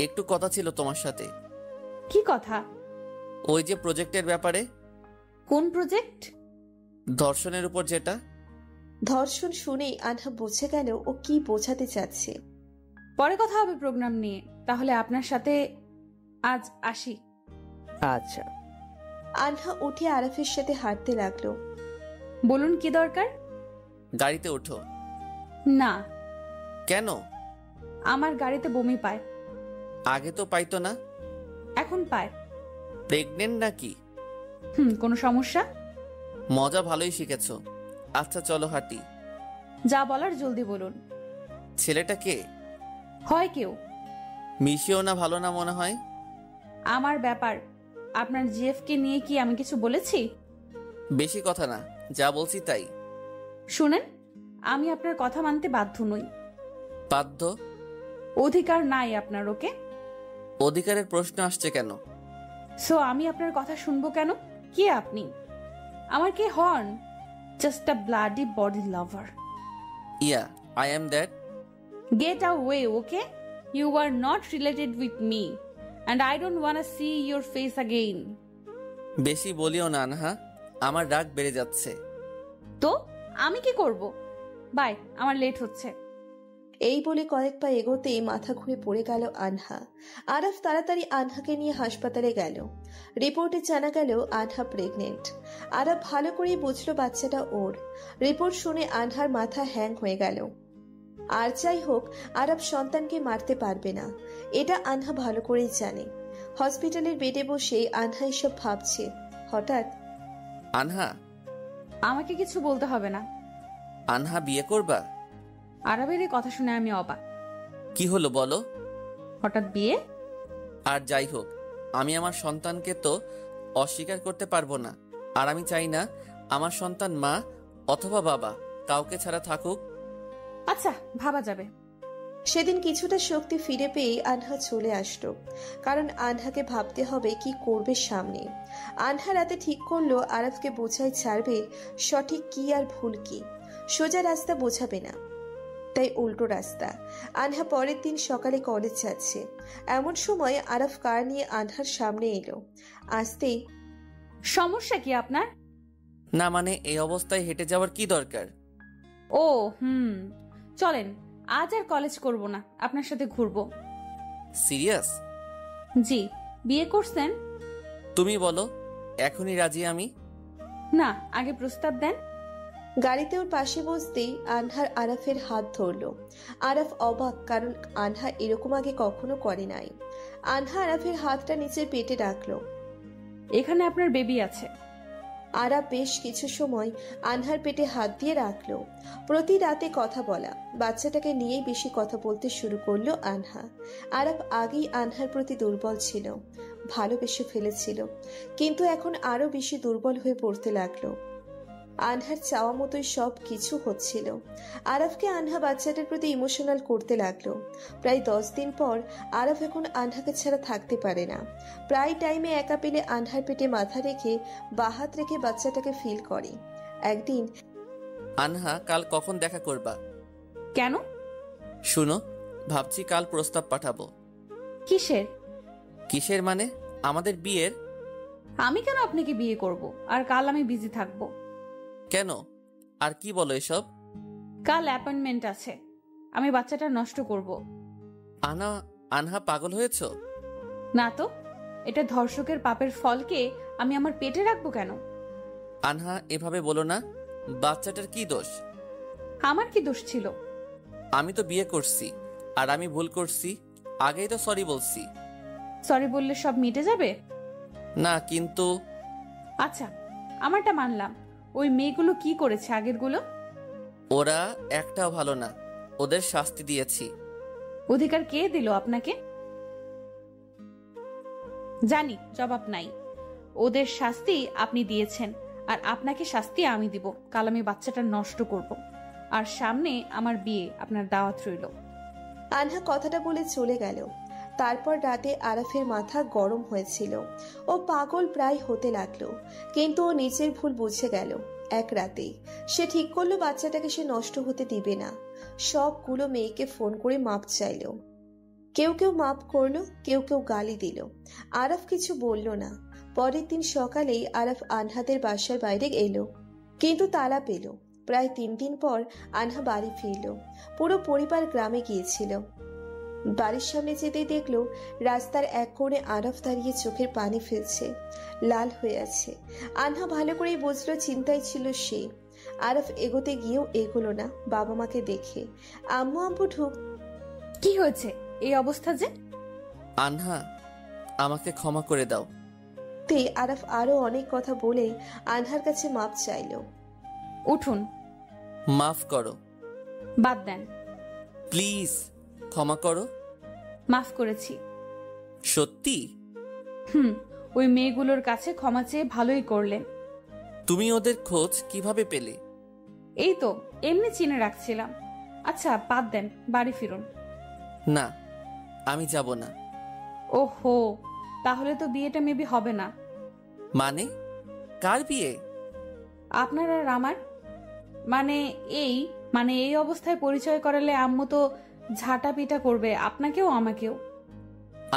একটু কথা ছিল তোমার সাথে। কি কথা? ওই যে প্রজেক্টের ব্যাপারে। কোন প্রজেক্ট? ধর্ষণের উপর যেটা। ধর্ষণ শুনেই আনহা বুঝে গেল ও কি বোঝাতে চাচ্ছে। পরে কথা হবে প্রোগ্রাম নিয়ে, তাহলে আপনার সাথে আজ আসি। আচ্ছা। আনহা উঠে আরাফের সাথে হাঁটতে লাগলো। বলুন কি দরকার? গাড়িতে ওঠো। না। কেন? আমার গাড়িতে বমি পায়। আগে তো পাইতো না। এখন পায়। প্রেগনেন্ট নাকি? কোনো সমস্যা? মজা ভালোই শিখেছো। আচ্ছা চলো হাঁটি। যা বলার জলদি বলুন। ছেলেটা কে? হয় কেউ। মিশিও না, ভালো না মনে হয়। আমার ব্যাপার। আপনার জিএফ কে নিয়ে কি আমি কিছু বলেছি? বেশি কথা না, যা বলছি তাই। শুনেন, আমি আপনার কথা মানতে বাধ্য নই। বাধ্য? অধিকার নাই আপনার। ওকে? অধিকারের প্রশ্ন আসছে কেন? সো আমি আপনার কথা শুনবো কেন? কে আপনি? আমার কে হন? Just a bloody body lover. Yeah, I am that. Get away, okay? You are not related with me, and I don't wanna see your face again. বেশি বলিও না আনহা, আমার রাগ বেড়ে যাচ্ছে। তো আমি কি করব? বাই, আমার লেট হচ্ছে। এই বলে কয়েক পা এগোতেই মাথা ঘুরে পড়ে গেল আনহা। আরাফ তাড়াতাড়ি আনহাকে নিয়ে হাসপাতালে গেল। রিপোর্টে জানা গেল আনহা প্রেগনেন্ট। আরাফ ভালো করেই বুঝলো বাচ্চাটা ওর। রিপোর্ট শুনে আনহার মাথা হ্যাং হয়ে গেল। আর যাই হোক, আরাফ সন্তানকে মারতে পারবে না, এটা আনহা ভালো করেই জানে। হসপিটালের বেডে বসে আনহা এসব ভাবছে। হঠাৎ আনহা। আমাকে কিছু বলতে হবে না। আনহা বিয়ে করবা? আরাবের এই কথা শুনে আমি অবাক। কি হলো বলো? হঠাৎ বিয়ে? আর যাই হোক, আমি আমার সন্তানকে তো অস্বীকার করতে পারবো না। আর আমি চাই না আমার সন্তান মা অথবা বাবা কাউকে ছাড়া থাকুক। আচ্ছা, ভাবা যাবে। সেদিন কিছুটা শক্তি ফিরে পেয়ে আনহা চলে আসলো, কারণ আনহাকে ভাবতে হবে কি করবে সামনে। আনহা রাতে ঠিক করলো আরাফকে বোঝাই ছাড়বে সঠিক কি আর ভুল কি। সোজা রাস্তা বোঝাবে না, তাই উল্টো রাস্তা। আনহা পরের দিন সকালে কলেজ যাচ্ছে। এমন সময় আরাফ কার নিয়ে আনহার সামনে এলো। আসতেই, সমস্যা কি আপনার? না মানে এই অবস্থায় হেঁটে যাওয়ার কি দরকার? ও চলেন, আজ আর কলেজ করব না, আপনার সাথে ঘুরবো। সিরিয়াস? জি। বিয়ে করছেন? তুমি বলো, এখনই রাজি আমি। না, আগে প্রস্তাব দেন। গাড়িতে ওর পাশে বসতেই আনহার আরাফের হাত ধরলো। আরাফ অবাক, কারণ আনহা এরকম আগে কখনো করে নাই। আনহা আরাফের হাতটা নিচের পেটে রাখলো। এখানে আপনার বেবি আছে। আরাফ বেশ কিছু সময় আনহার পেটে হাত দিয়ে রাখলো। প্রতি রাতে কথা বলা, বাচ্চাটাকে নিয়েই বেশি কথা বলতে শুরু করলো আনহা। আরাফ আগেই আনহার প্রতি দুর্বল ছিল, ভালোবেসে ফেলেছিল, কিন্তু এখন আরো বেশি দুর্বল হয়ে পড়তে লাগলো। আনহার চাওয়া মতোই সব কিছু হচ্ছিল। আরাফকে আনহা বাচ্চাটার প্রতি ইমোশনাল করতে লাগলো। প্রায় 10 দিন পর আরাফ এখন আনহাকে ছাড়া থাকতে পারে না। প্রায় টাইমে একা পেলে আনহার পেটে মাথা রেখে বাহাত রেখে বাচ্চাটাকে ফিল করে। একদিন, আনহা কাল কখন দেখা করবা? কেন? শুনো, ভাবছি কাল প্রস্তাব পাঠাবো। কিসের? কিসের মানে? আমাদের বিয়ের। আমি কেন আপনাকে বিয়ে করব? আর কাল আমি বিজি থাকবো। কেন? আর কি বলো এসব? কাল অ্যাপয়েন্টমেন্ট আছে, আমি বাচ্চাটা নষ্ট করব। আনহা পাগল হয়েছো? না তো, এটা ধর্ষকের পাপের ফলকে আমি আমার পেটে রাখবো কেন? আনহা এভাবে বলো না, বাচ্চাটার কি দোষ? আমার কি দোষ ছিল? আমি তো বিয়ে করছি, আর আমি ভুল করছি, আগেই তো সরি বলছি। সরি বললে সব মিটে যাবে? না কিন্তু। আচ্ছা, আমারটা মানলাম। ওই মেয়েগুলো কি করেছে আগেরগুলো? ওরা একটাও ভালো না, ওদের শাস্তি দিয়েছি। অধিকার কে দিল আপনাকে? জানি জবাব নাই। ওদের শাস্তি আপনি দিয়েছেন, আর আপনাকে শাস্তি আমি দিব। কাল আমি বাচ্চাটা নষ্ট করব, আর সামনে আমার বিয়ে, আপনার দাওয়াত রইল। আনহা কথাটা বলে চলে গেল। তারপর রাতে আরাফের মাথা গরম হয়েছিল, ও পাগল প্রায় হতে লাগলো। কিন্তু ও নিজের ভুল বুঝে গেল এক রাতেই। সে ঠিক করলো বাচ্চাটাকে সে নষ্ট হতে দিবে না। সবগুলো মেয়েকে ফোন করে মাপ চাইল। কেউ কেউ মাপ করলো, কেউ কেউ গালি দিল। আরাফ কিছু বলল না। পরের দিন সকালেই আরাফ আনহাদের বাসার বাইরে এলো, কিন্তু তালা পেল। প্রায় 3 দিন পর আনহা বাড়ি ফিরল। পুরো পরিবার গ্রামে গিয়েছিল। বাড়ির সামনে যেতেই দেখলো রাস্তার এক কোণে আরাফ দাঁড়িয়ে চোখের পানি ফেলছে, লাল হয়ে আছে। আনহা ভালো করেই বুঝলো চিন্তায় ছিল সে। আরাফ এগোতে গিয়েও এগোলো না বাবা মাকে দেখে। আম্মু আব্বু কি হয়েছে এই অবস্থা যে? আনহা, আমাকে ক্ষমা করে দাও। আরাফ আরো অনেক কথা বলে আনহার কাছে মাপ চাইল। উঠুন। মাফ করো। বাদ দেন। প্লিজ ক্ষমা করো। মাফ করেছি। সত্যি? ওই মেয়েগুলোর কাছে ক্ষমা চেয়ে ভালোই করলেন। তুমি ওদের খোঁজ কিভাবে পেলে? এই তো এমনি চিনে রাখছিলাম। আচ্ছা বাদ দেন, বাড়ি ফিরুন। না, আমি যাব না। ওহো, তাহলে তো বিয়েটা মেবি হবে না। মানে? কার বিয়ে? আপনার আর আমার। মানে এই অবস্থায় পরিচয় করালে আম্মু তো ঝাঁটা পিটা করবে, আপনাকেও আমাকেও।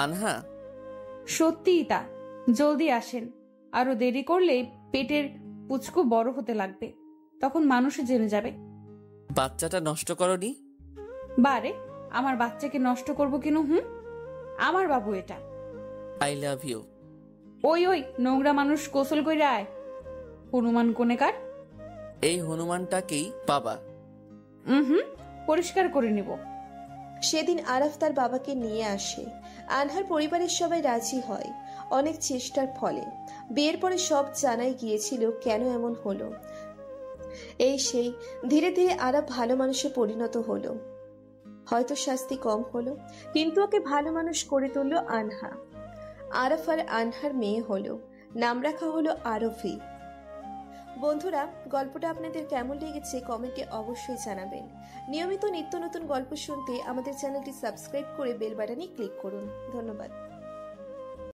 আনহা, সত্যিই তা। জলদি আসেন, আরো দেরি করলে পেটের পুচকু বড় হতে লাগবে, তখন মানুষও জেনে যাবে। বাচ্চাটা নষ্ট করনি? বারে, আমার বাচ্চাকে নষ্ট করব কেন? আমার বাবু এটা। I love you. ওই নোংরা মানুষ, গোসল কইরা আয়। হনুমান কোনেকার। এই হনুমানটাকেই পাবা। পরিষ্কার করে নিব। সেদিন আরাফ তার বাবাকে নিয়ে আসে। আনহার পরিবারের সবাই রাজি হয় অনেক চেষ্টার ফলে। বিয়ের পরে সব জানাই গিয়েছিল কেন এমন হলো। এই সেই ধীরে ধীরে আরাফ ভালো মানুষে পরিণত হলো। হয়তো শাস্তি কম হলো, কিন্তু ওকে ভালো মানুষ করে তুললো আনহা। আরাফ আর আনহার মেয়ে হলো, নাম রাখা হলো আরফি। বন্ধুরা, গল্পটা আপনাদের কেমন লেগেছে কমেন্টে অবশ্যই জানাবেন। নিয়মিত নিত্য নতুন গল্প শুনতে আমাদের চ্যানেলটি সাবস্ক্রাইব করে বেল বাটনে ক্লিক করুন। ধন্যবাদ।